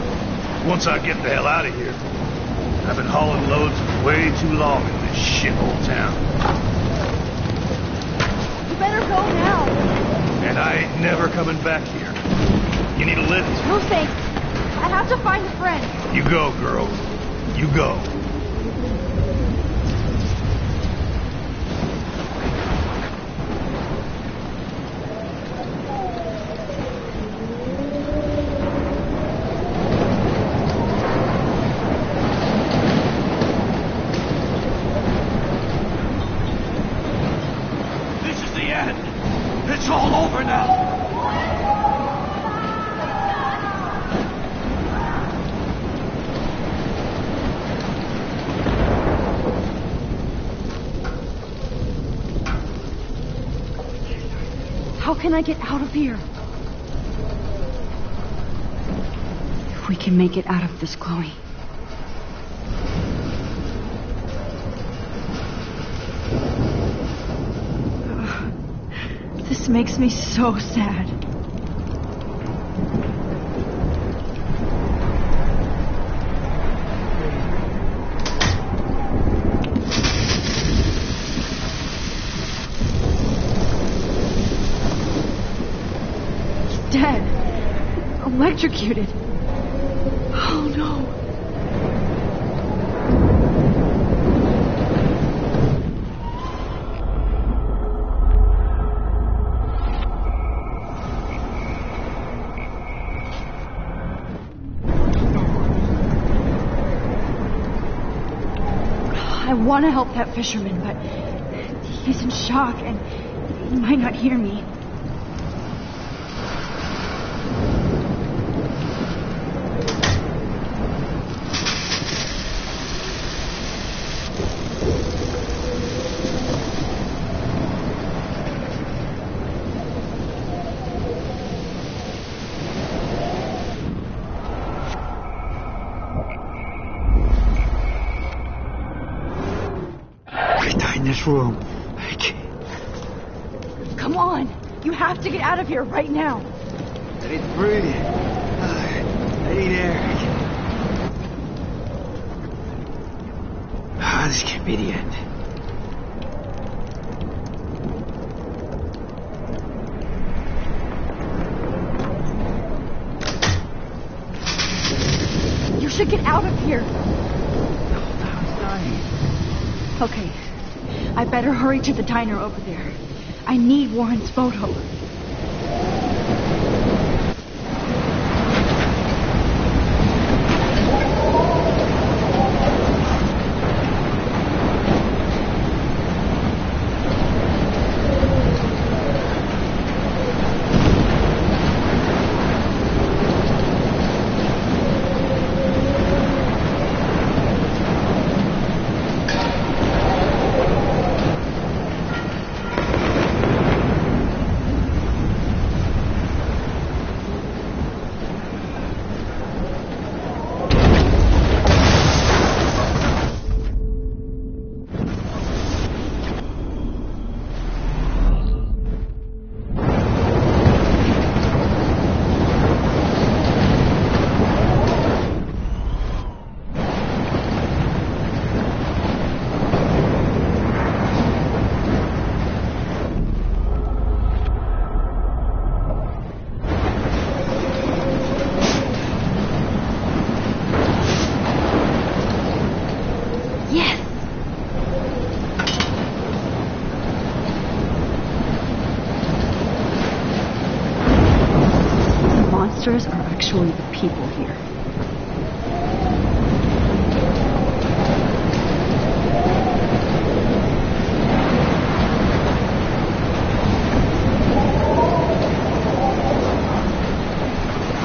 Once I get the hell out of here. I've been hauling loads for way too long in this shithole town. You better go now. And I ain't never coming back here. You need a lift? No thanks. I have to find a friend. You go, girl. You go. It's all over now. How can I get out of here? If we can make it out of this, Chloe. This makes me so sad. He's dead. Electrocuted. Oh no. I want to help that fisherman, but he's in shock and he might not hear me. In this room. Come on. You have to get out of here right now. I didn't breathe. Hey there. This can't be the end. You should get out of here. I'm dying. Okay. I better hurry to the diner over there. I need Warren's photo. Monsters are actually the people here.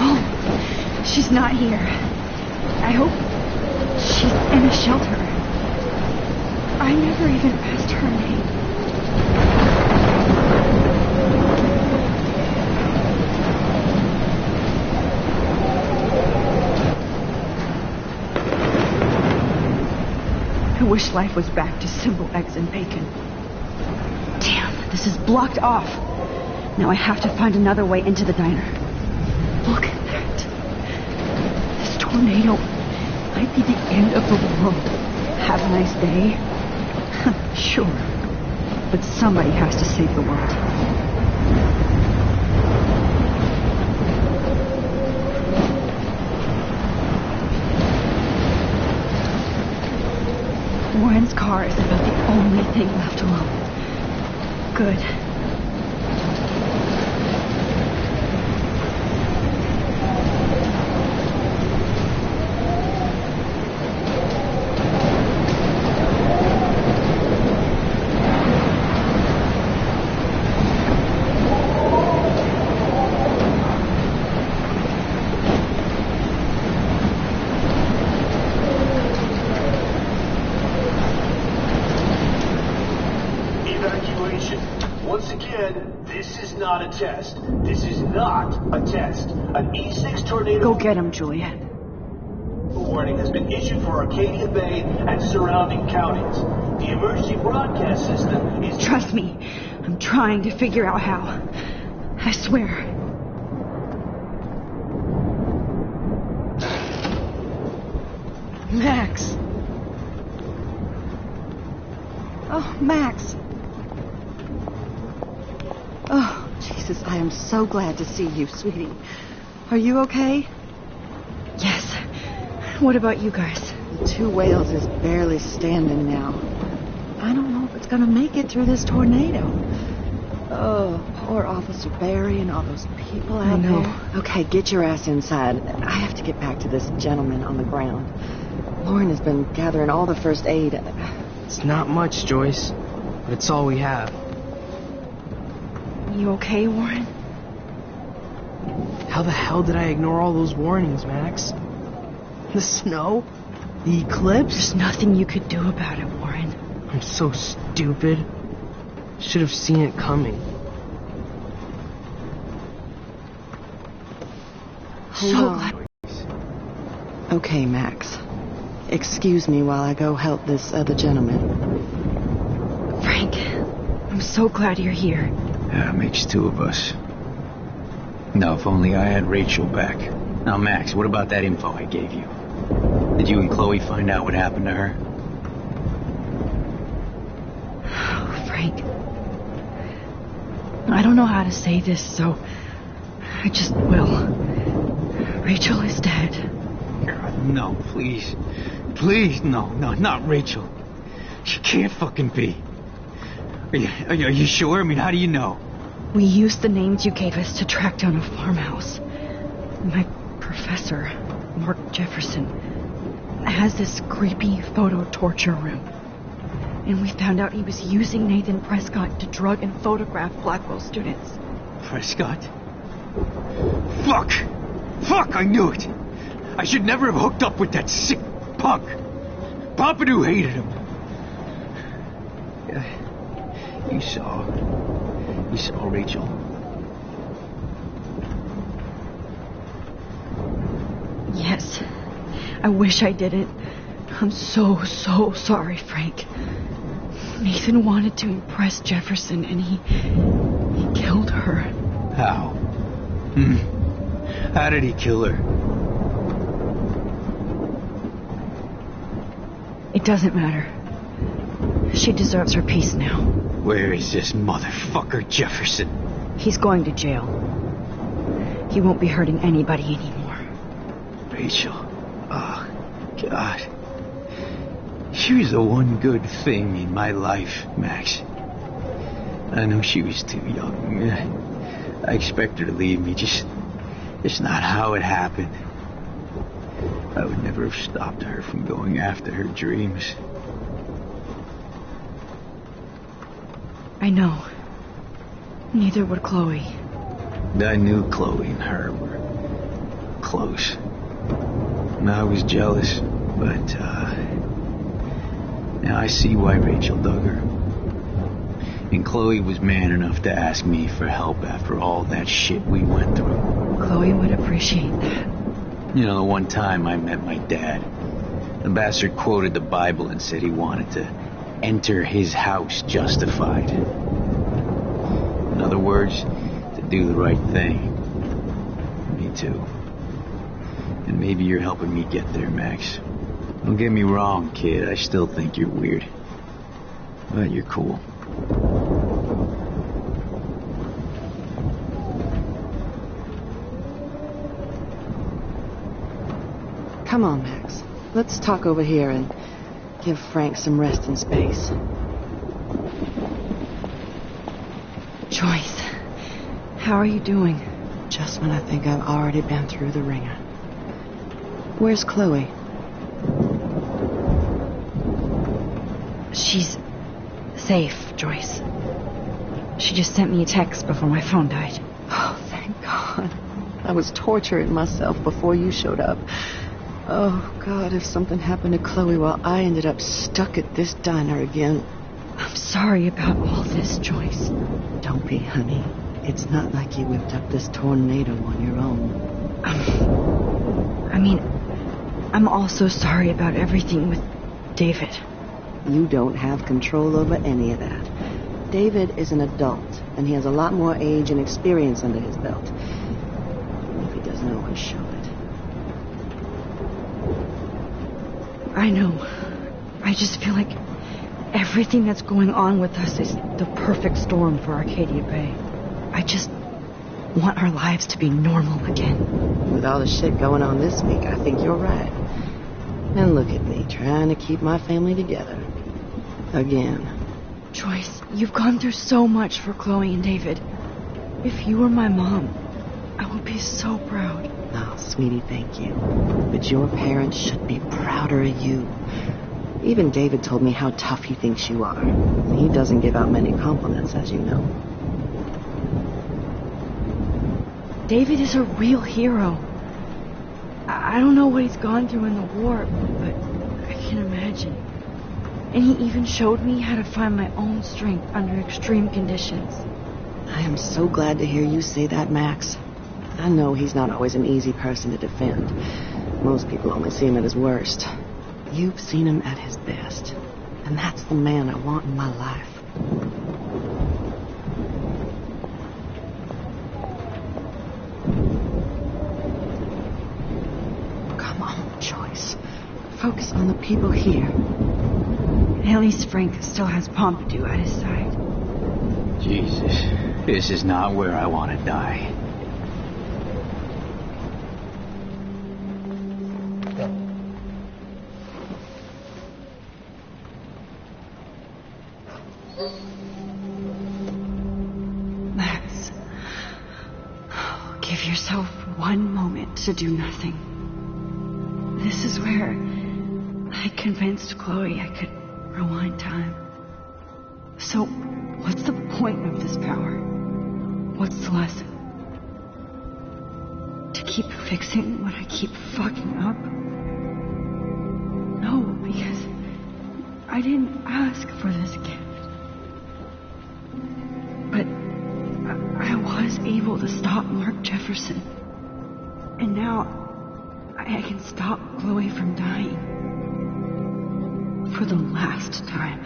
Oh, she's not here. I hope she's in a shelter. I never even asked her name. I wish life was back to simple eggs and bacon. Damn, this is blocked off. Now I have to find another way into the diner. Look at that. tornado might be the end of the world. Have a nice day. Sure. But somebody has to save the world. Warren's car is about the only thing left alone. Good. Once again, this is not a test. This is not a test. An E6 tornado... Go get him, Juliet. A warning has been issued for Arcadia Bay and surrounding counties. The emergency broadcast system is... Trust me, I'm trying to figure out how. I swear. Max. Oh, Max. Oh, Jesus, I am so glad to see you, sweetie. Are you okay? Yes. What about you guys? The Two Whales is barely standing now. I don't know if it's gonna make it through this tornado. Oh, poor Officer Barry and all those people out there. Okay, get your ass inside. I have to get back to this gentleman on the ground. Lauren has been gathering all the first aid. It's not much, Joyce, but it's all we have. You okay, Warren? How the hell did I ignore all those warnings, Max? The snow? The eclipse? There's nothing you could do about it, Warren. I'm so stupid. Should have seen it coming. So glad. Okay, Max. Excuse me while I go help this other gentleman. Frank, I'm so glad you're here. Yeah, makes two of us. Now, if only I had Rachel back. Now, Max, what about that info I gave you? Did you and Chloe find out what happened to her? Oh, Frank. I don't know how to say this, so I just will. Rachel is dead. God, no, please. Please, no, not Rachel. She can't fucking be. Are you sure? I mean, how do you know? We used the names you gave us to track down a farmhouse. My professor, Mark Jefferson, has this creepy photo torture room. And we found out he was using Nathan Prescott to drug and photograph Blackwell students. Prescott? Fuck! Fuck, I knew it! I should never have hooked up with that sick punk. Pompidou hated him. You saw Rachel. Yes. I wish I didn't. I'm so sorry, Frank. Nathan wanted to impress Jefferson, and he killed her. How? How did he kill her? It doesn't matter. She deserves her peace now. Where is this motherfucker Jefferson? He's going to jail. He won't be hurting anybody anymore. Rachel. Oh, God. She was the one good thing in my life, Max. I know she was too young. I expect her to leave me. Just not how it happened. I would never have stopped her from going after her dreams. I know. Neither would Chloe. I knew Chloe and her were close. And I was jealous, but now I see why Rachel dug her. And Chloe was man enough to ask me for help after all that shit we went through. Chloe would appreciate that. You know, the one time I met my dad, the bastard quoted the Bible and said he wanted to enter his house justified. In other words, to do the right thing. Me too. And maybe you're helping me get there, Max. Don't get me wrong, kid. I still think you're weird. But you're cool. Come on, Max. Let's talk over here and give Frank some rest and space. Joyce, how are you doing? Just when I think I've already been through the ringer. Where's Chloe? She's safe, Joyce. She just sent me a text before my phone died. Oh, thank God. I was torturing myself before you showed up. Oh, God, if something happened to Chloe while I ended up stuck at this diner again. I'm sorry about all this, Joyce. Don't be, honey. It's not like you whipped up this tornado on your own. I'm also sorry about everything with David. You don't have control over any of that. David is an adult, and he has a lot more age and experience under his belt. If he doesn't always show it. I know. I just feel like everything that's going on with us is the perfect storm for Arcadia Bay. I just want our lives to be normal again. With all the shit going on this week, I think you're right. And look at me, trying to keep my family together. Again. Joyce, you've gone through so much for Chloe and David. If you were my mom, I would be so proud. Oh, sweetie, thank you. But your parents should be prouder of you. Even David told me how tough he thinks you are. He doesn't give out many compliments, as you know. David is a real hero. I don't know what he's gone through in the war, but I can imagine. And he even showed me how to find my own strength under extreme conditions. I am so glad to hear you say that, Max. I know he's not always an easy person to defend. Most people only see him at his worst. You've seen him at his best. And that's the man I want in my life. Come on, Joyce. Focus on the people here. At least Frank still has Pompidou at his side. Jesus, this is not where I want to die. Max, give yourself one moment to do nothing. This is where I convinced Chloe I could rewind time. So, what's the point of this power? What's the lesson? To keep fixing what I keep fucking up? No, because I didn't ask for this gift. But I was able to stop Mark Jefferson. And now I can stop Chloe from dying. For the last time.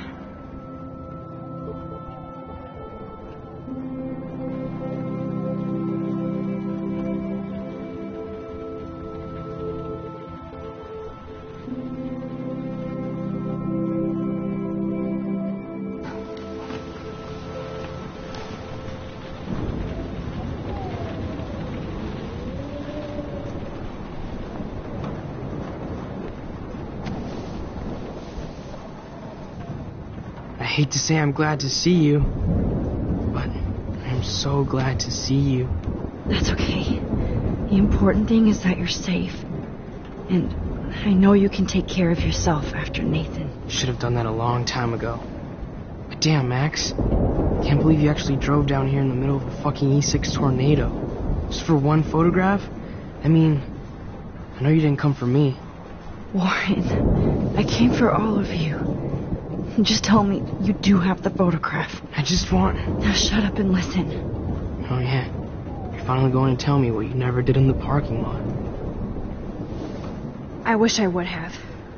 I hate to say I'm glad to see you, but I'm so glad to see you. That's okay. The important thing is that you're safe. And I know you can take care of yourself after Nathan. Should have done that a long time ago. But damn, Max. Can't believe you actually drove down here in the middle of a fucking E6 tornado. Just for one photograph? I mean, I know you didn't come for me. Warren, I came for all of you. Just tell me you do have the photograph. I just want... Now shut up and listen. Oh yeah, you're finally going to tell me what you never did in the parking lot. I wish I would have.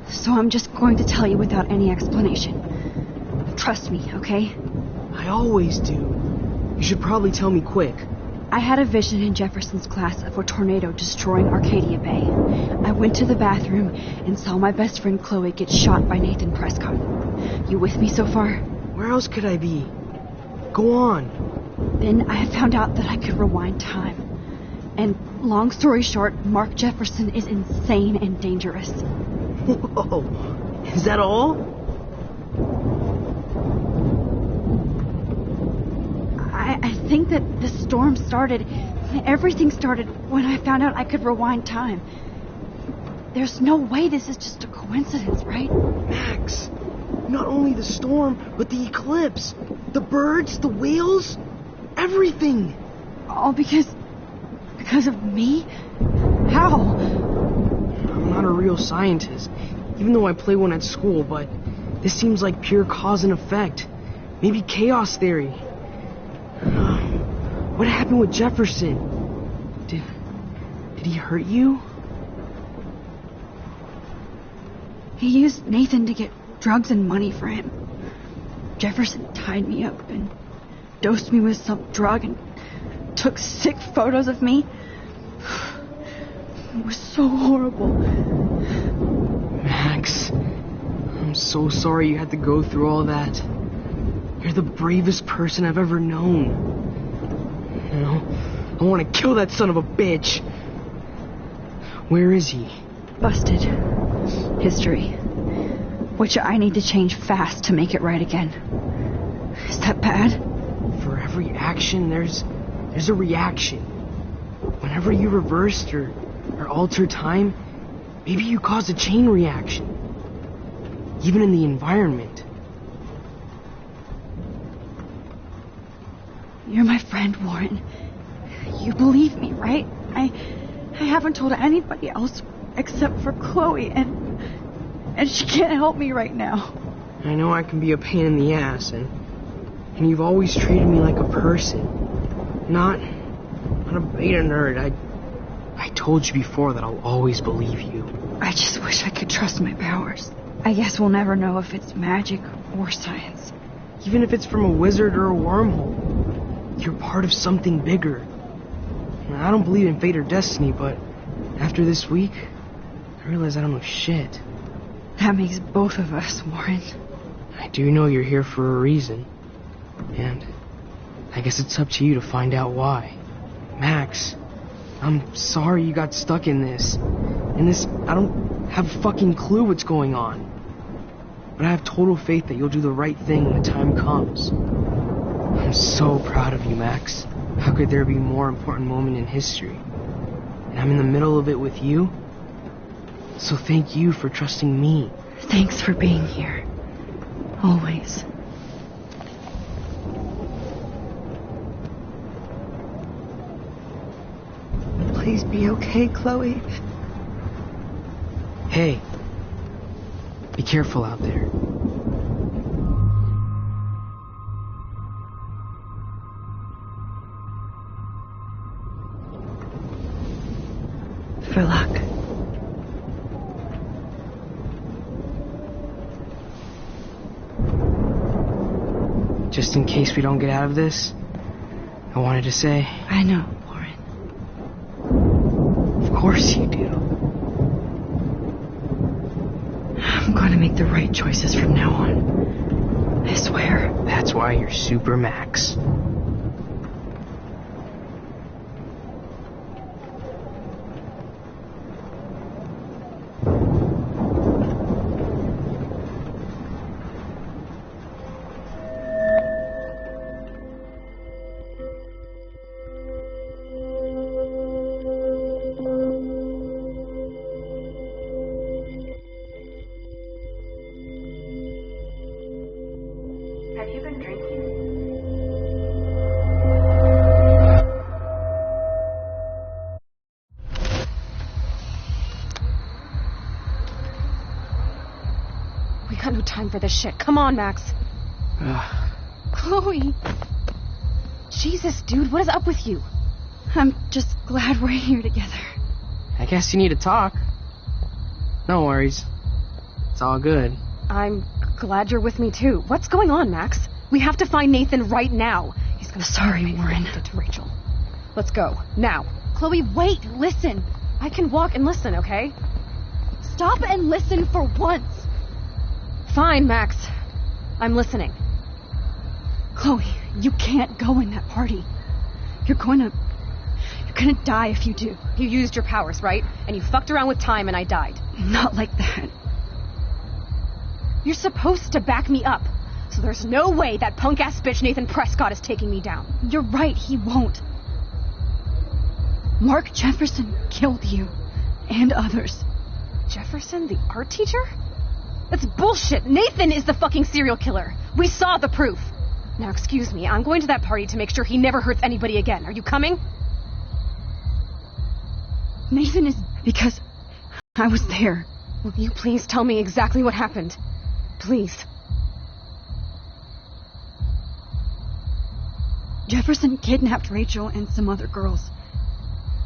So I'm just going to tell you without any explanation. Trust me, okay? I always do. You should probably tell me quick. I had a vision in Jefferson's class of a tornado destroying Arcadia Bay. I went to the bathroom and saw my best friend Chloe get shot by Nathan Prescott. You with me so far? Where else could I be? Go on. Then I found out that I could rewind time. And long story short, Mark Jefferson is insane and dangerous. Whoa. Is that all? I think that the storm started, everything started when I found out I could rewind time. There's no way this is just a coincidence, right? Max, not only the storm, but the eclipse, the birds, the whales, everything. All because of me? How? I'm not a real scientist, even though I play one at school, but this seems like pure cause and effect. Maybe chaos theory. What happened with Jefferson? Did he hurt you? He used Nathan to get drugs and money for him. Jefferson tied me up and dosed me with some drug and took sick photos of me. It was so horrible. Max, I'm so sorry you had to go through all that. You're the bravest person I've ever known. You know, I want to kill that son of a bitch. Where is he? Busted. History. Which I need to change fast to make it right again. Is that bad? For every action, there's a reaction. Whenever you reversed or altered time, maybe you caused a chain reaction. Even in the environment. You're my friend, Warren. You believe me, right? I haven't told anybody else except for Chloe, and she can't help me right now. I know I can be a pain in the ass, and you've always treated me like a person. Not a beta nerd. I told you before that I'll always believe you. I just wish I could trust my powers. I guess we'll never know if it's magic or science. Even if it's from a wizard or a wormhole. You're part of something bigger. I don't believe in fate or destiny, but after this week, I realize I don't know shit. That makes both of us, Warren. I do know you're here for a reason. And I guess it's up to you to find out why. Max, I'm sorry you got stuck in this. I don't have a fucking clue what's going on. But I have total faith that you'll do the right thing when the time comes. I'm so proud of you, Max. How could there be a more important moment in history? And I'm in the middle of it with you. So thank you for trusting me. Thanks for being here. Always. Please be okay, Chloe. Hey. Be careful out there. For luck. Just in case we don't get out of this, I wanted to say... I know, Warren. Of course you do. I'm going to make the right choices from now on. I swear. That's why you're Super Max. Have you been drinking? We got no time for this shit. Come on, Max. Chloe. Jesus, dude, what is up with you? I'm just glad we're here together. I guess you need to talk. No worries. It's all good. I'm glad you're with me, too. What's going on, Max? We have to find Nathan right now. He's gonna... Sorry, Warren. Get to Rachel. Let's go. Now. Chloe, wait! Listen! I can walk and listen, okay? Stop and listen for once! Fine, Max. I'm listening. Chloe, you can't go in that party. You're gonna die if you do. You used your powers, right? And you fucked around with time and I died. Not like that. You're supposed to back me up. So there's no way that punk-ass bitch Nathan Prescott is taking me down. You're right, he won't. Mark Jefferson killed you. And others. Jefferson, the art teacher? That's bullshit. Nathan is the fucking serial killer. We saw the proof. Now, excuse me, I'm going to that party to make sure he never hurts anybody again. Are you coming? Nathan is... Because I was there. Will you please tell me exactly what happened? Please. Jefferson kidnapped Rachel and some other girls.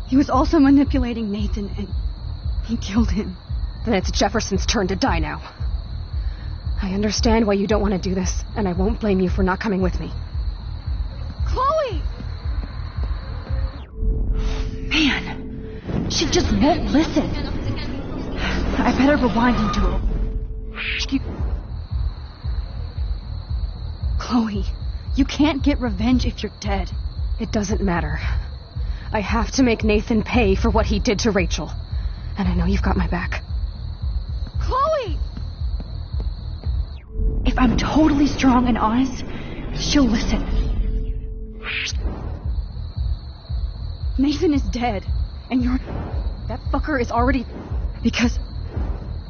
He was also manipulating Nathan, and he killed him. Then it's Jefferson's turn to die now. I understand why you don't want to do this, and I won't blame you for not coming with me. Chloe! Man, she just won't listen. I better rewind into her. Chloe, you can't get revenge if you're dead. It doesn't matter. I have to make Nathan pay for what he did to Rachel. And I know you've got my back. Chloe! If I'm totally strong and honest, she'll listen. Nathan is dead, and that fucker is already... Because...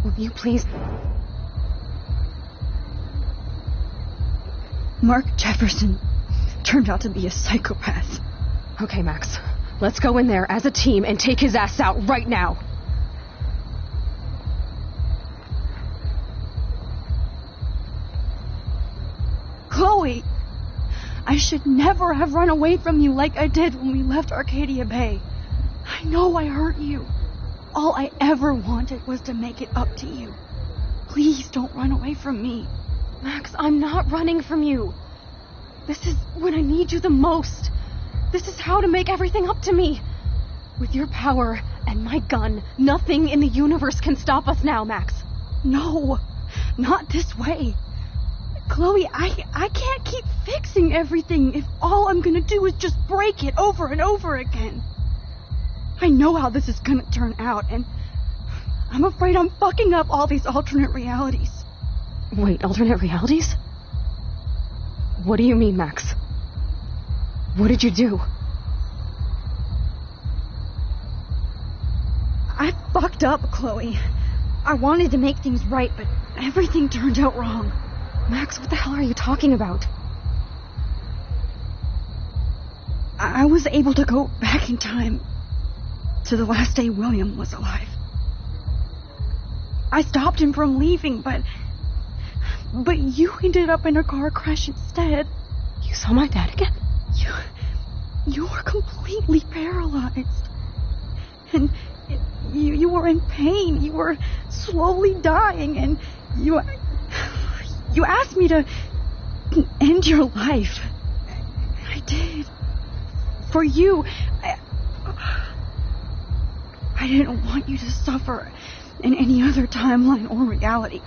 Will you please... Mark Jefferson turned out to be a psychopath. Okay, Max. Let's go in there as a team and take his ass out right now. Chloe! I should never have run away from you like I did when we left Arcadia Bay. I know I hurt you. All I ever wanted was to make it up to you. Please don't run away from me. Max, I'm not running from you. This is when I need you the most. This is how to make everything up to me. With your power and my gun, nothing in the universe can stop us now, Max. No, not this way. Chloe, I can't keep fixing everything if all I'm gonna do is just break it over and over again. I know how this is gonna turn out, and I'm afraid I'm fucking up all these alternate realities. Wait, alternate realities? What do you mean, Max? What did you do? I fucked up, Chloe. I wanted to make things right, but everything turned out wrong. Max, what the hell are you talking about? I was able to go back in time to the last day William was alive. I stopped him from leaving, but you ended up in a car crash instead. You saw my dad again? You were completely paralyzed. And you were in pain. You were slowly dying, and you asked me to end your life. I did. For you. I didn't want you to suffer in any other timeline or reality.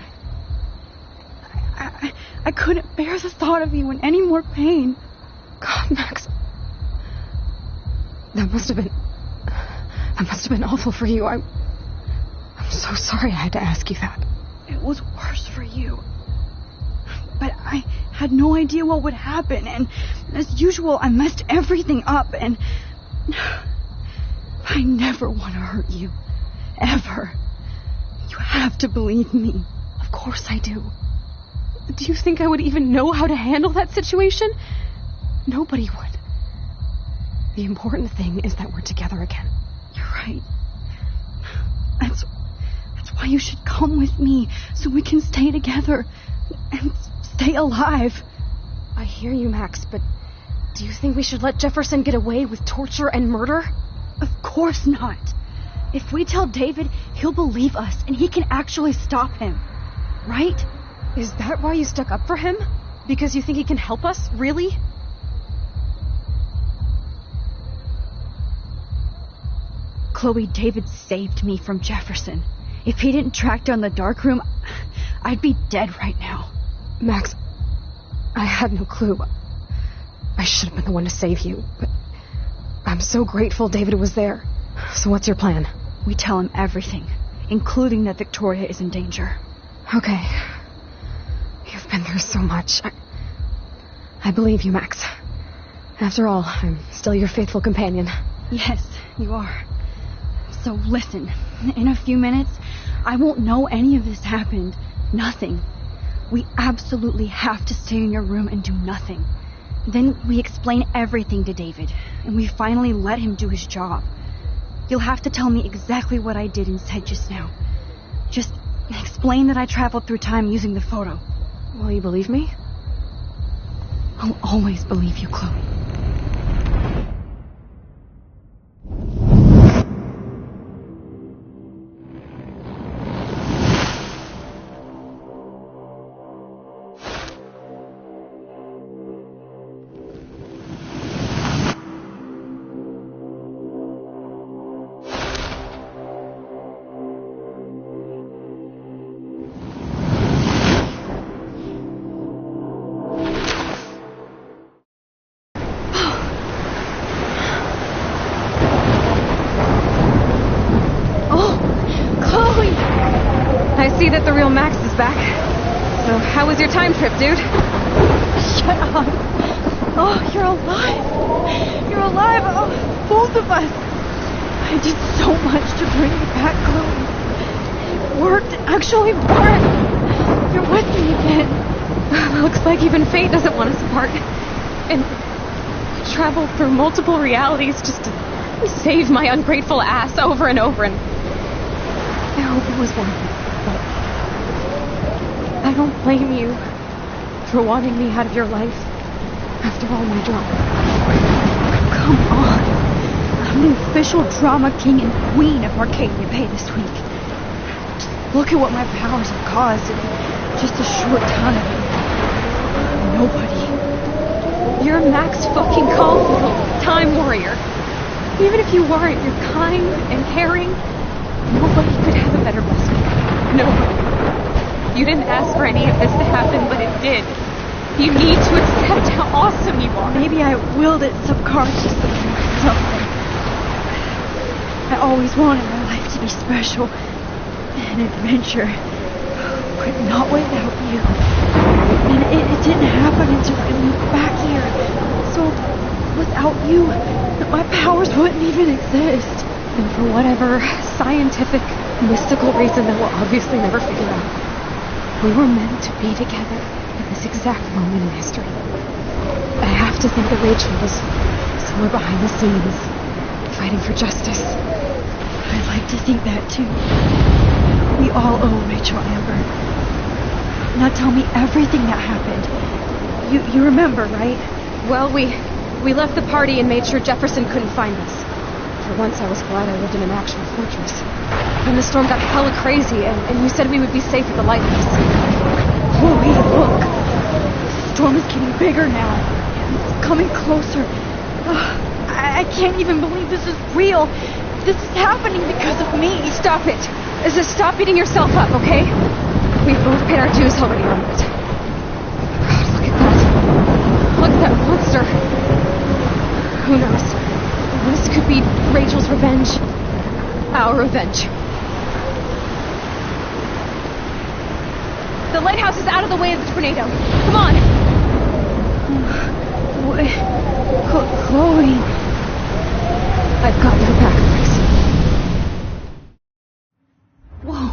I couldn't bear the thought of you in any more pain. God, Max. That must have been awful for you. I'm so sorry I had to ask you that. It was worse for you. But I had no idea what would happen, and as usual, I messed everything up, and I never want to hurt you. Ever. You have to believe me. Of course I do. Do you think I would even know how to handle that situation? Nobody would. The important thing is that we're together again. You're right. That's why you should come with me, so we can stay together and stay alive. I hear you, Max, but do you think we should let Jefferson get away with torture and murder? Of course not. If we tell David, he'll believe us, and he can actually stop him. Right? Is that why you stuck up for him? Because you think he can help us? Really? Chloe, David saved me from Jefferson. If he didn't track down the darkroom, I'd be dead right now. Max, I had no clue. I should have been the one to save you, but I'm so grateful David was there. So what's your plan? We tell him everything, including that Victoria is in danger. Okay. You've been through so much. I believe you, Max. After all, I'm still your faithful companion. Yes, you are. So listen, in a few minutes, I won't know any of this happened. Nothing. We absolutely have to stay in your room and do nothing. Then we explain everything to David, and we finally let him do his job. You'll have to tell me exactly what I did and said just now. Just explain that I traveled through time using the photo. Will you believe me? I'll always believe you, Chloe. That the real Max is back. So, how was your time trip, dude? Shut up. Oh, you're alive. You're alive. Oh, both of us. I did so much to bring you back, Chloe. It worked. It actually worked. You're with me again. Looks like even fate doesn't want us apart. And traveled through multiple realities just to save my ungrateful ass over and over. And I hope it was worth it. I don't blame you for wanting me out of your life after all my drama. Come on. I'm the official drama king and queen of Arcadia Bay this week. Just look at what my powers have caused in just a short time. Nobody. You're Max fucking Caulfield, Time Warrior. Even if you weren't, you're kind and caring. Nobody could have a better best friend. Nobody. You didn't ask for any of this to happen, but it did. You need to accept how awesome you are. Maybe I willed it subconsciously or something. I always wanted my life to be special. An adventure. But not without you. And it didn't happen until I moved back here. So, without you, my powers wouldn't even exist. And for whatever scientific, mystical reason that we'll obviously never figure out, we were meant to be together at this exact moment in history. I have to think that Rachel was somewhere behind the scenes, fighting for justice. I'd like to think that too. We all owe Rachel Amber. Now tell me everything that happened. You remember, right? Well, we left the party and made sure Jefferson couldn't find us. For once I was glad I lived in an actual fortress. Then the storm got hella crazy, and you said we would be safe at the lighthouse. Chloe, look! The storm is getting bigger now. It's coming closer. I can't even believe this is real. This is happening because of me. Stop it! Stop beating yourself up, okay? We've both paid our dues already on it. God, look at that. Look at that monster. Who knows? This could be Rachel's revenge. Our revenge. The lighthouse is out of the way of the tornado. Come on! Chloe. I've got your back, Grace. Whoa.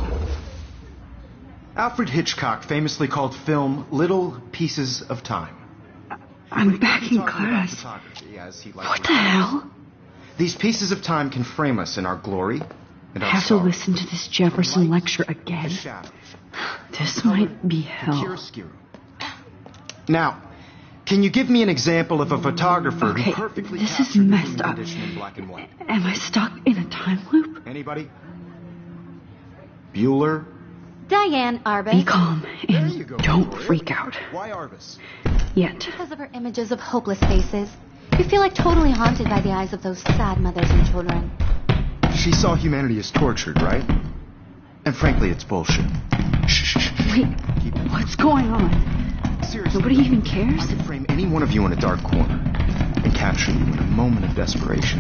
Alfred Hitchcock famously called film little pieces of time. I'm back in class. What the hell? These pieces of time can frame us in our glory and I our have to sorrow. listen to this Jefferson lecture again. This might be hell. Now, can you give me an example of a photographer Okay, who perfectly this is captured the messed human up. condition in black and white? Am I stuck in a time loop? Anybody? Bueller? Diane Arbus. Be calm and don't freak out. Why Arbus? Yet. Because of her images of hopeless faces. You feel like totally haunted by the eyes of those sad mothers and children. She saw humanity as tortured, right? And frankly, it's bullshit. Shh. Wait, what's going on? Seriously, nobody even cares? I could frame any one of you in a dark corner and capture you in a moment of desperation.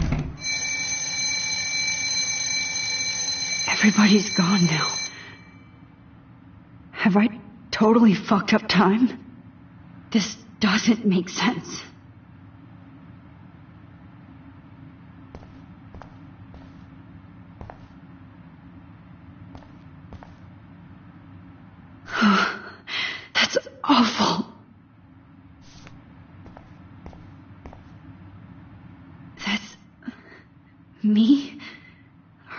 Everybody's gone now. Have I totally fucked up time? This doesn't make sense. That's awful. That's me?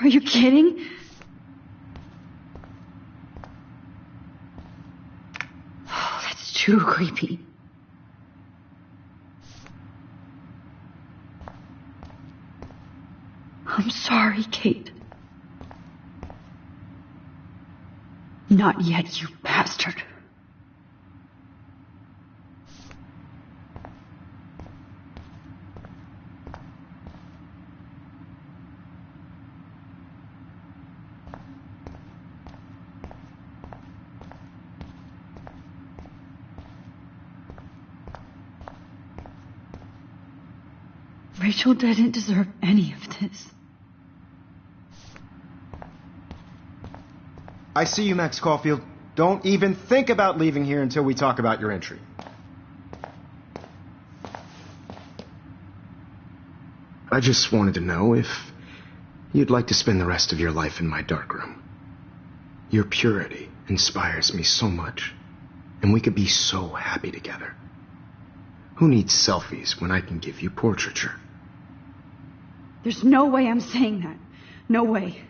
Are you kidding? Oh, that's too creepy. I'm sorry, Kate. Not yet, you bastard. Rachel didn't deserve any of this. I see you, Max Caulfield. Don't even think about leaving here until we talk about your entry. I just wanted to know if you'd like to spend the rest of your life in my darkroom. Your purity inspires me so much, and we could be so happy together. Who needs selfies when I can give you portraiture? There's no way I'm saying that. No way.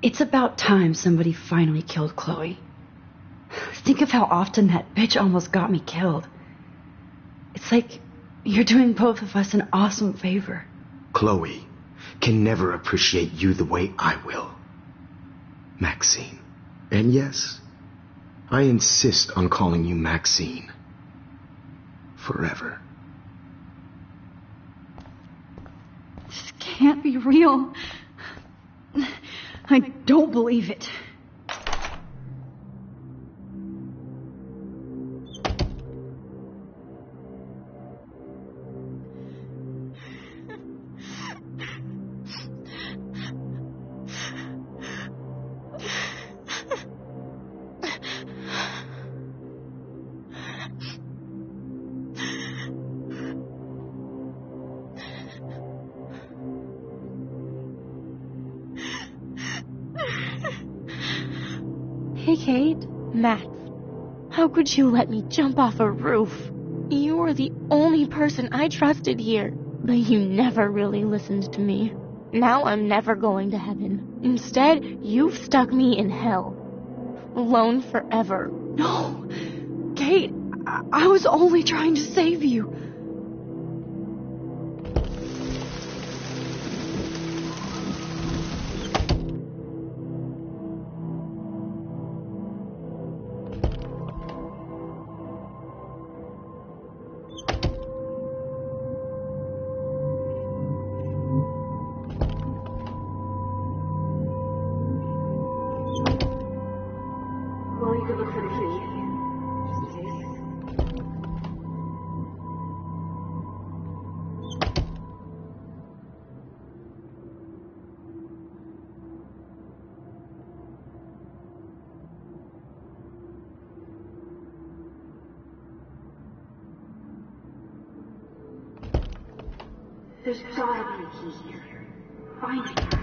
It's about time somebody finally killed Chloe. Think of how often that bitch almost got me killed. It's like you're doing both of us an awesome favor. Chloe can never appreciate you the way I will. Maxine. And yes, I insist on calling you Maxine. Forever. This can't be real. I don't believe it. Hey, Kate. Max. How could you let me jump off a roof? You were the only person I trusted here, but you never really listened to me. Now I'm never going to heaven. Instead, you've stuck me in hell. Alone forever. No! Kate, I was only trying to save you. There's gotta be a key here. Find it.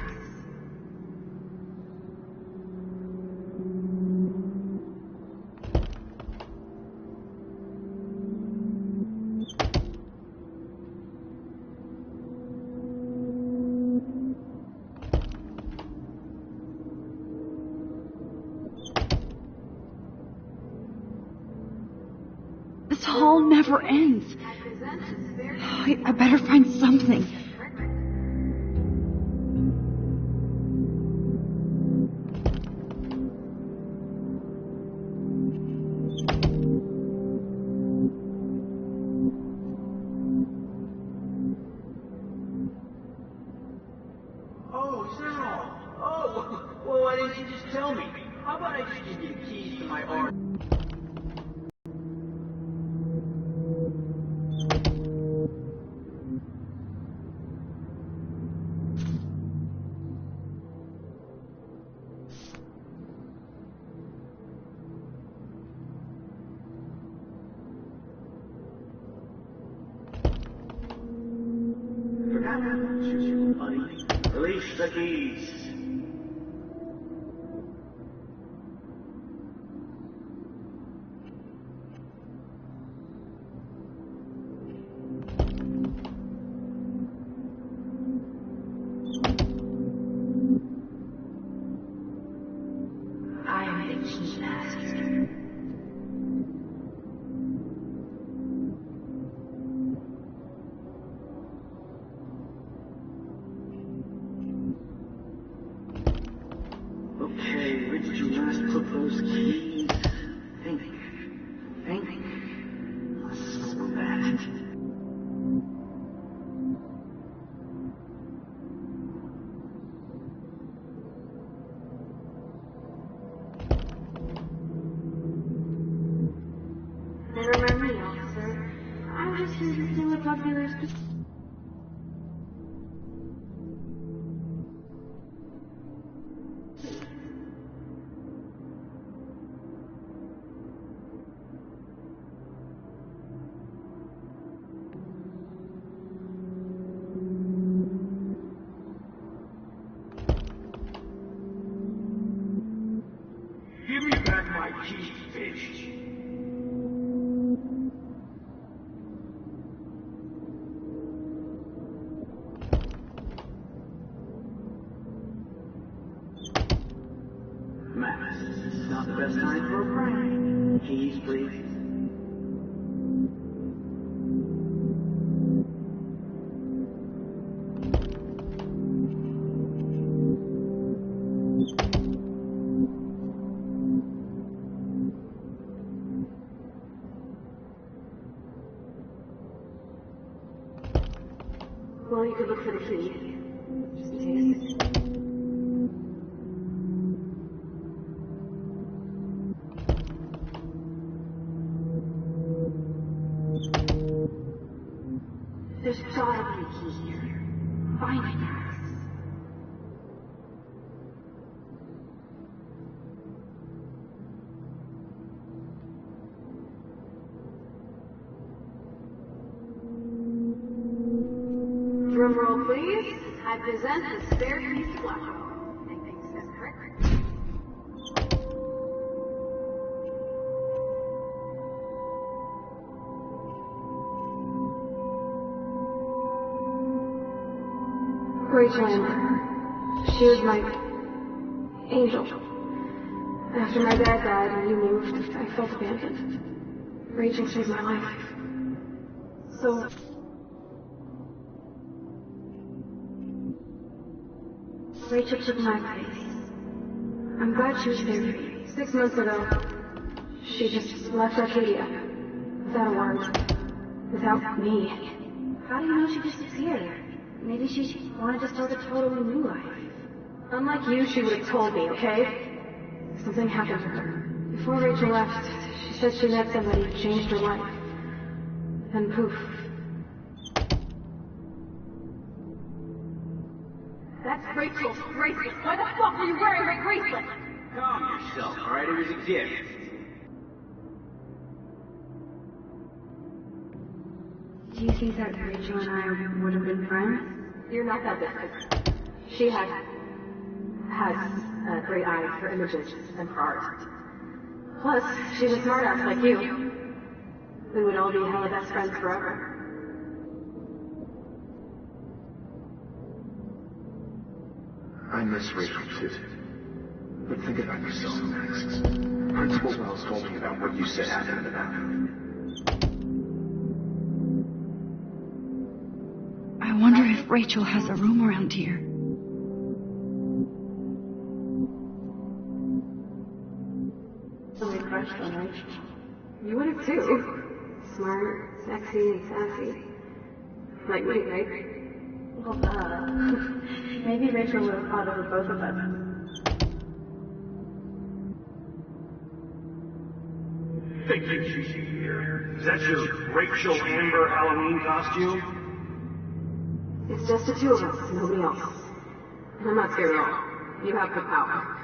This hall never ends. I better find something. Release the keys. I am the key master. Okay, where did you last put those keys? Think. Let's smell that. Never mind me, officer. I'm just here to steal a popular Give me back my keys, bitch. Max, this is not the best time for a prank. Keys, please. Well, you could look for the key. Just in case. There's gotta be a key here. Find it, Max. Drum roll, please. I present the spare keys to Blackwell. Anything separate? Rachel Amber. She was my angel. After my dad died and you moved, I felt abandoned. Rachel saved my life. So... Rachel took my place. I'm glad she was there for me. 6 months ago, she just left Arcadia. Without a word. Without me. How do you know she disappeared? Maybe she wanted to start a totally new life. Unlike you, she would have told me, okay? Something happened to her. Before Rachel left, she said she met somebody who changed her life. And poof. That's Rachel's bracelet. Why the fuck are you wearing my bracelet? Calm yourself, alright? It was a gift. Do you think that Rachel and I would have been friends? You're not that different. She has a great eye for images and for art. Plus, she's a smartass like you. We would all be hella best friends forever. I miss Rachel too. But think about yourself, Max. Principal Wells told me about what you said happened in the bathroom. I wonder if Rachel has a room around here. Somebody crushed on Rachel. You would have too. Smart, sexy, and sassy. Like me, right? Well, maybe Rachel would have fought over both of us. Think you here? Is that your Rachel Amber Halloween costume? It's just the two of us, nobody else. And I'm not scared at all. You have the power.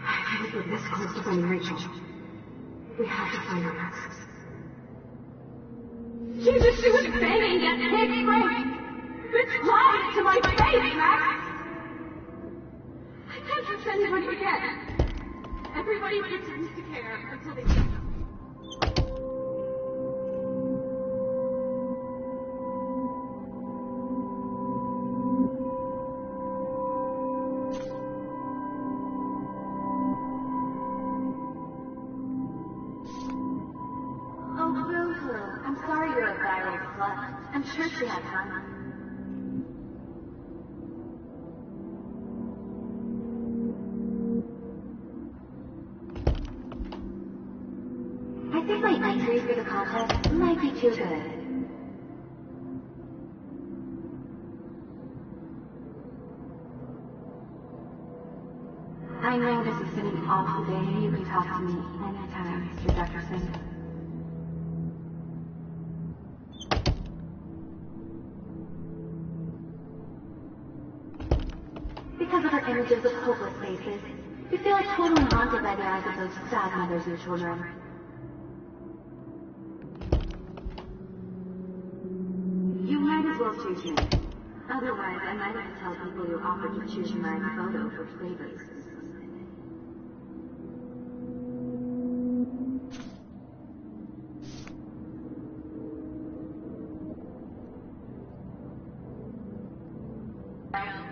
I think we're this close to finding Rachel. We have to find her, Max. Jesus, she was banging that pig Frank! bitch lied to my face, Max! I can't trust anybody again. Everybody pretends to care until they don't. I'm sorry you're a viral slut. I'm sure she had fun. I think my entry for the contest might be too good. I know this has been an awful day. You can talk to me anytime, Mr. Jefferson. Because of our images of hopeless faces, we feel like totally haunted by the eyes of those sad mothers and children. You might as well choose me. Otherwise, I might have to tell people you offered to choose my photo for flavors.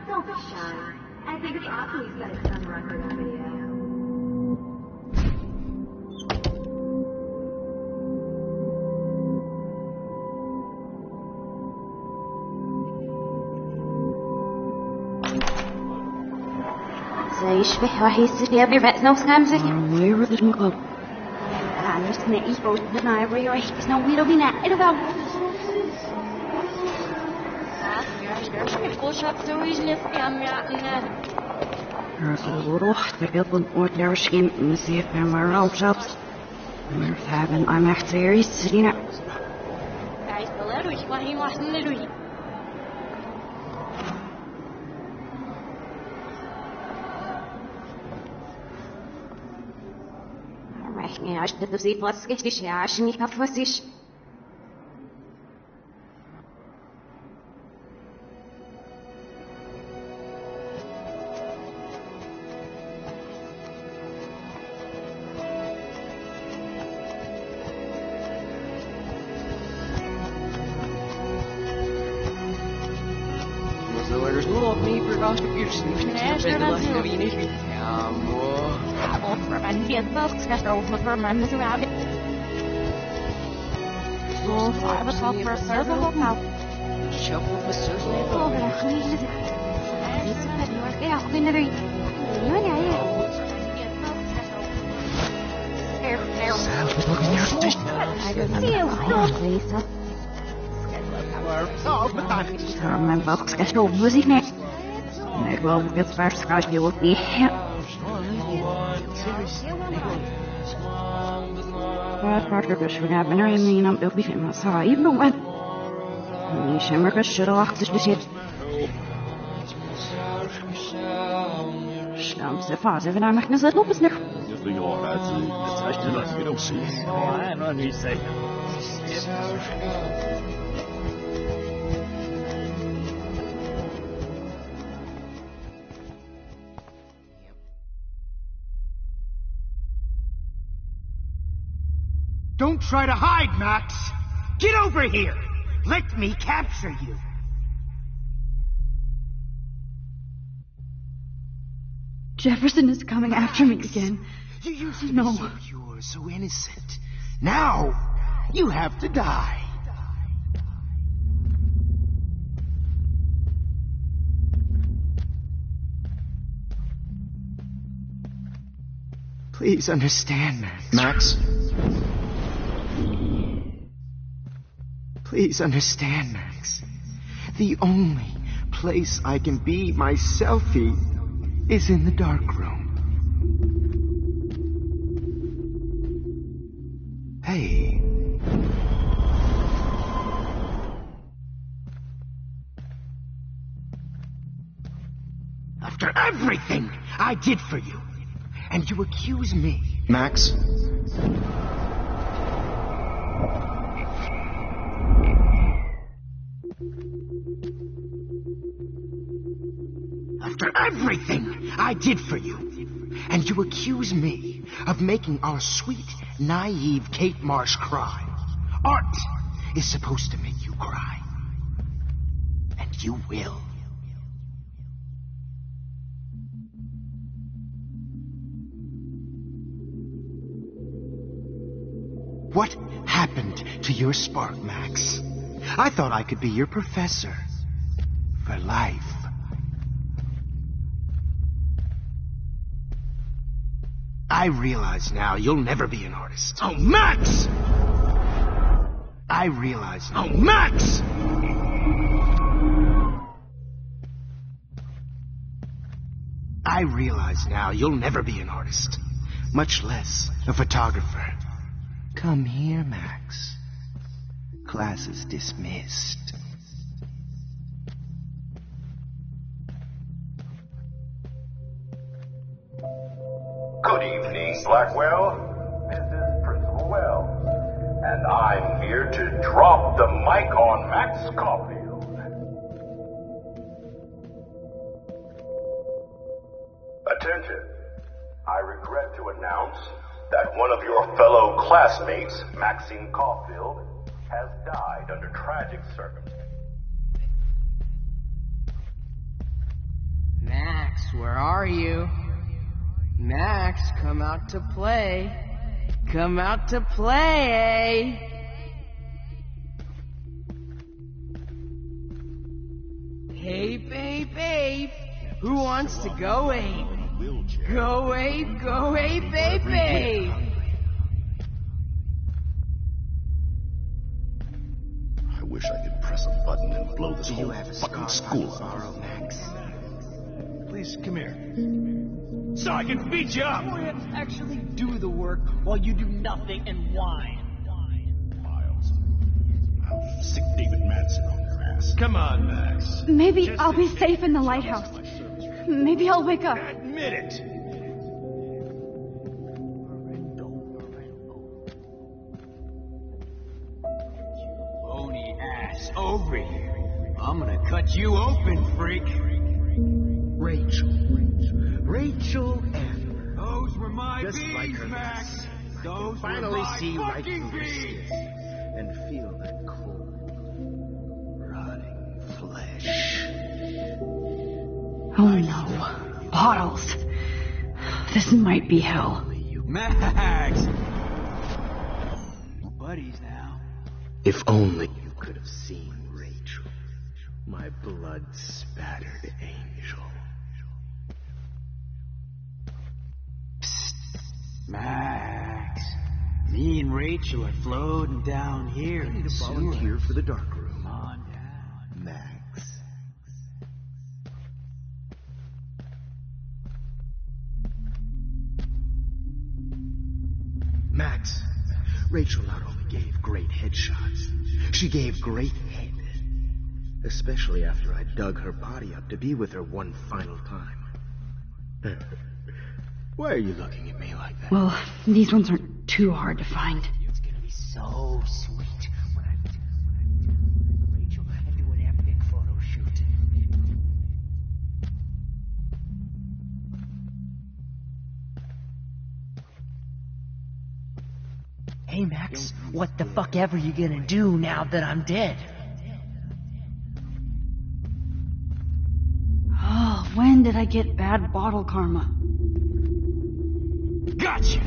Don't be shy. I think it's awesome you set it on record on video. زي يشبه راح يصير يبني رأسنا وسامسك Where is the club? I'm just gonna eat both the night where you're right. No, we don't be that. It'll go. Ruch, de wilde ooit daar misschien muziek en maar al zelfs. Maar hebben, I'm echt serious, Serena. Ja, ich hätte sie was richtig, ja, ich nicht auf was ich. There's no of me for contributions. Mijn box is zo muziek niet. Ik wil het waarschijnlijk ook niet. Wat dus we hebben er een op de begin maar zo even met. Die schimmer is er achter dus het. Stam ze fase wenn er nicht so bis nicht. Don't try to hide, Max! Get over here! Let me capture you! Jefferson is coming after me again. You used to No. be so pure, so innocent. Now, you have to die. Please understand, Max. Max? Please understand, Max. The only place I can be myself is in the dark room. Hey. After everything I did for you, and you accuse me. Max? after everything I did for you. And you accuse me of making our sweet, naive Kate Marsh cry. Art is supposed to make you cry. And you will. What happened to your spark, Max? I thought I could be your professor. For life. I realize now you'll never be an artist. Oh, Max! I realize now. Oh, Max! I realize now you'll never be an artist. Much less a photographer. Come here, Max. Class is dismissed. Good evening, Blackwell. This is Principal Wells, and I'm here to drop the mic on Max Caulfield. Attention. I regret to announce that one of your fellow classmates, Maxine Caulfield, has died under tragic circumstances. Max, where are you? Max, come out to play. Come out to play. Hey, babe, babe. Who wants to go ape? Go ape, babe, babe. I wish I could press a button and blow this whole fucking school up. Max? Please, come here. So I can beat you up! Actually do the work while you do nothing and whine. Miles, I'll stick David Madsen on your ass. Come on, Max. Maybe I'll be safe in the lighthouse. Maybe I'll wake up. Admit it! Bony ass over here. I'm gonna cut you open, freak. Rachel Amber. Those were my Just bees, like her Max. lips. Those Finally were my see right fucking through her bees. skin and feel that cold, rotting flesh. Oh no. Bottles. This might be hell. Max! Buddies now. If only you could have seen Rachel, my blood-spattered angel. Max, me and Rachel are floating down here. I need a volunteer for the dark room. Come on down. Max. Max, Rachel not only gave great headshots, she gave great head. Especially after I dug her body up to be with her one final time. Why are you looking at me like that? Well, these ones aren't too hard to find. It's gonna be so sweet when I Rachel and do an epic photo shoot. Hey Max, what the fuck ever you gonna do now that I'm dead? Oh, when did I get bad bottle karma? Gotcha!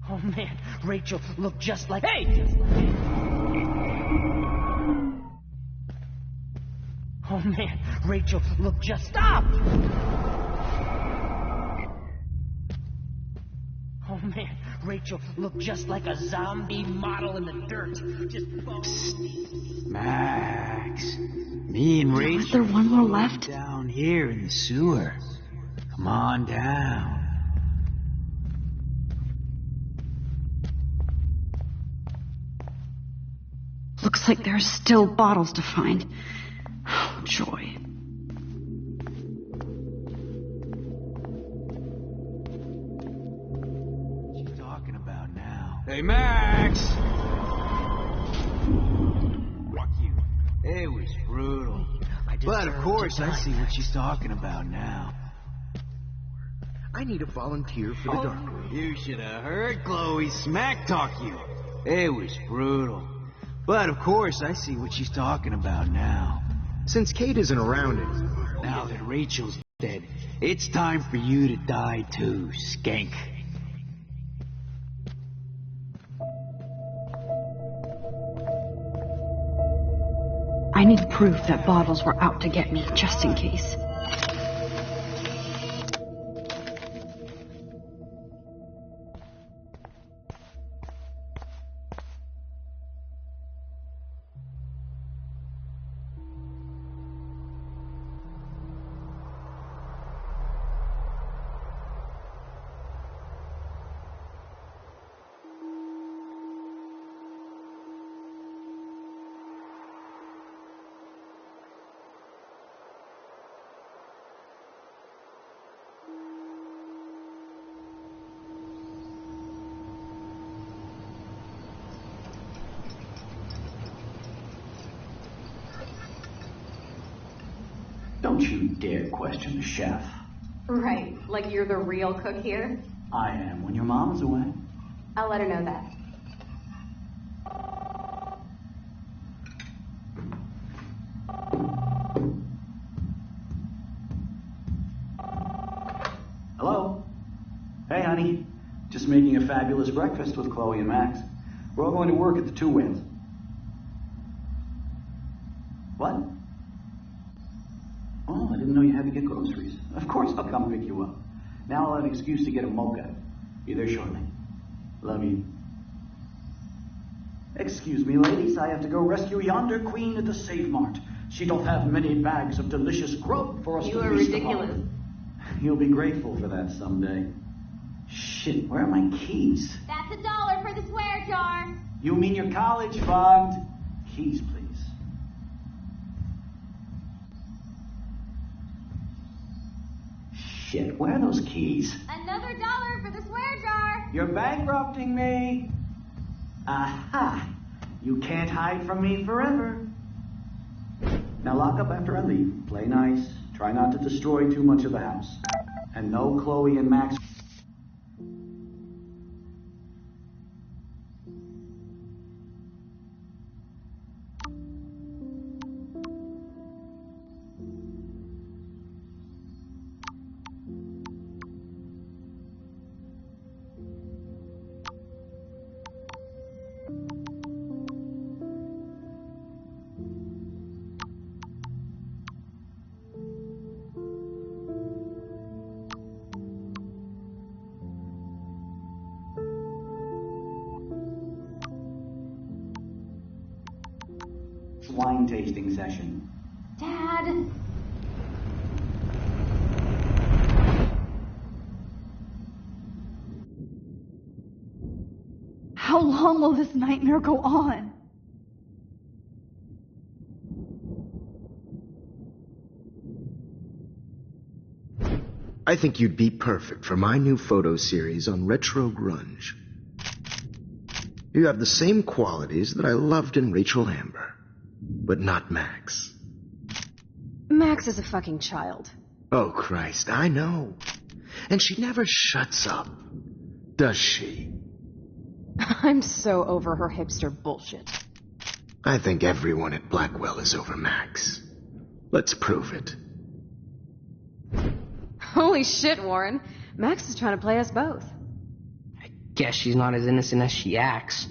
Oh man, Rachel looked just like. Hey! Oh man, Rachel looked just. Stop! Oh man, Rachel looked just like a zombie model in the dirt. Just. Psst. Max, me and Rachel. Is there one more left? Down here in the sewer. Come on down. Looks like there's still bottles to find. Oh, joy. What you talking about now? Hey, Max! Fuck you. It was brutal. But of course, I see what she's talking about now. I need a volunteer for the dark room. You should have heard Chloe smack talk you. It was brutal. But of course, I see what she's talking about now. Since Kate isn't around anymore. Now that Rachel's dead, it's time for you to die too, skank. I need proof that Bottles were out to get me, just in case. Don't you dare question the chef. Right, like you're the real cook here? I am when your mom's away. I'll let her know that. Hello? Hey, honey. Just making a fabulous breakfast with Chloe and Max. We're all going to work at the Two Whales. What? Oh, I didn't know you had to get groceries. Of course I'll come pick you up. Now I'll have an excuse to get a mocha. Be there shortly. Love you. Excuse me, ladies. I have to go rescue yonder queen at the Save Mart. She doth have many bags of delicious grub for us to feast upon. You'll be grateful for that someday. Shit, where are my keys? That's $1 for the swear jar. You mean your college fund? Keys, please. Shit, where are those keys? Another $1 for the swear jar. You're bankrupting me. Aha! You can't hide from me forever. Now lock up after I leave. Play nice. Try not to destroy too much of the house. And no Chloe and Max. Wine tasting session. Dad. How long will this nightmare go on? I think you'd be perfect for my new photo series on retro grunge. You have the same qualities that I loved in Rachel Amber, but not Max. Max is a fucking child. Oh, Christ, I know. And she never shuts up, does she? I'm so over her hipster bullshit. I think everyone at Blackwell is over Max. Let's prove it. Holy shit, Warren. Max is trying to play us both. Guess she's not as innocent as she acts.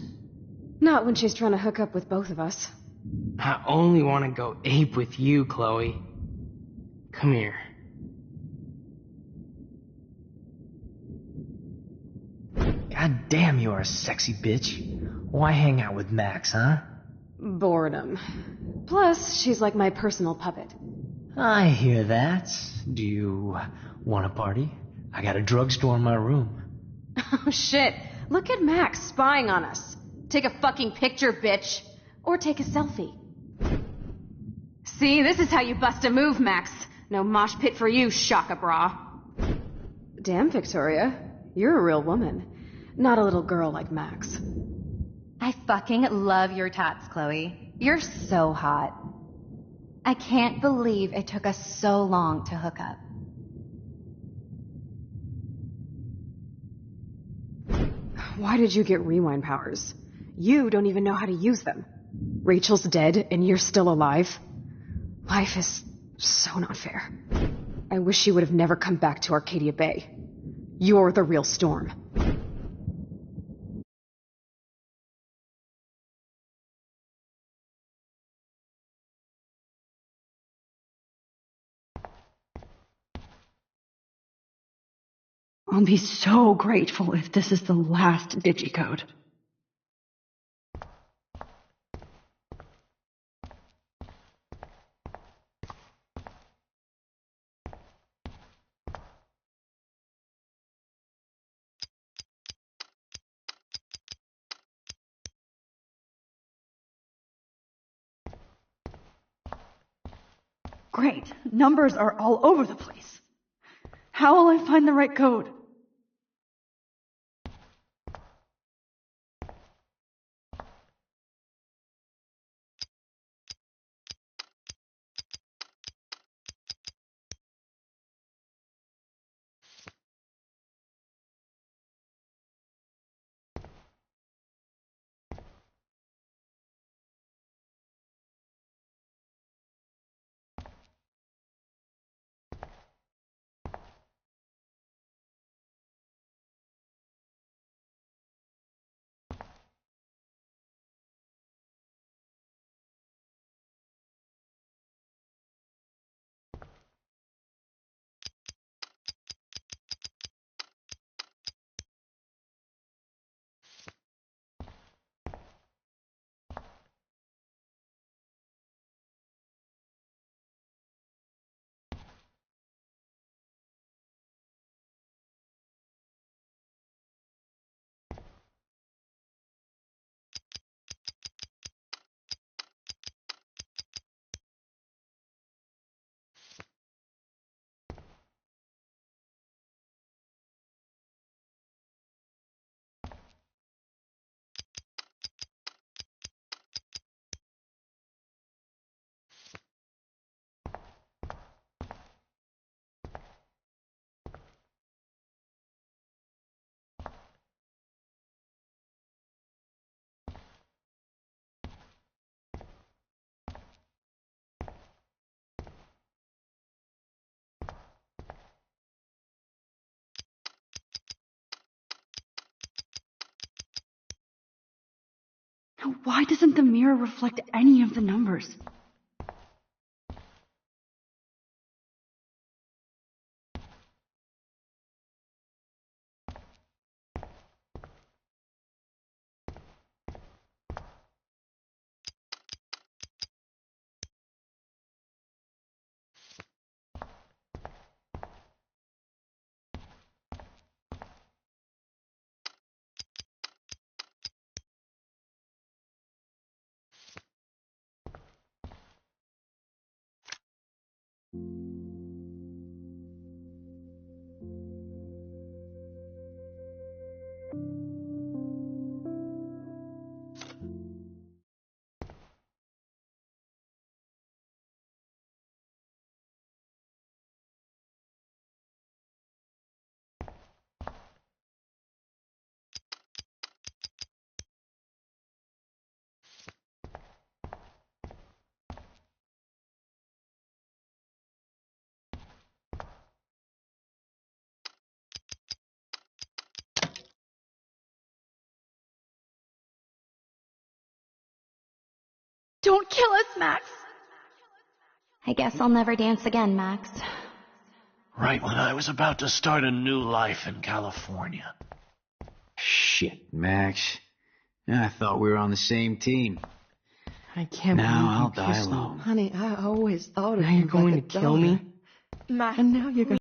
Not when she's trying to hook up with both of us. I only want to go ape with you, Chloe. Come here. God damn, you are a sexy bitch. Why hang out with Max, huh? Boredom. Plus, she's like my personal puppet. I hear that. Do you want a party? I got a drugstore in my room. Oh shit. Look at Max spying on us. Take a fucking picture, bitch. Or take a selfie. See, this is how you bust a move, Max. No mosh pit for you, Shaka Bra. Damn, Victoria. You're a real woman. Not a little girl like Max. I fucking love your tats, Chloe. You're so hot. I can't believe it took us so long to hook up. Why did you get rewind powers? You don't even know how to use them. Rachel's dead and you're still alive. Life is so not fair. I wish she would have never come back to Arcadia Bay. You're the real Storm. I'll be so grateful if this is the last digicode. Great. Numbers are all over the place. How will I find the right code? Now, why doesn't the mirror reflect any of the numbers? Don't kill us, Max! I guess I'll never dance again, Max. Right when I was about to start a new life in California. Shit, Max. I thought we were on the same team. I can't Now I'll believe you die kissed me. alone. Honey, I always thought of Now you you're going like to a kill daughter. me? And now you're going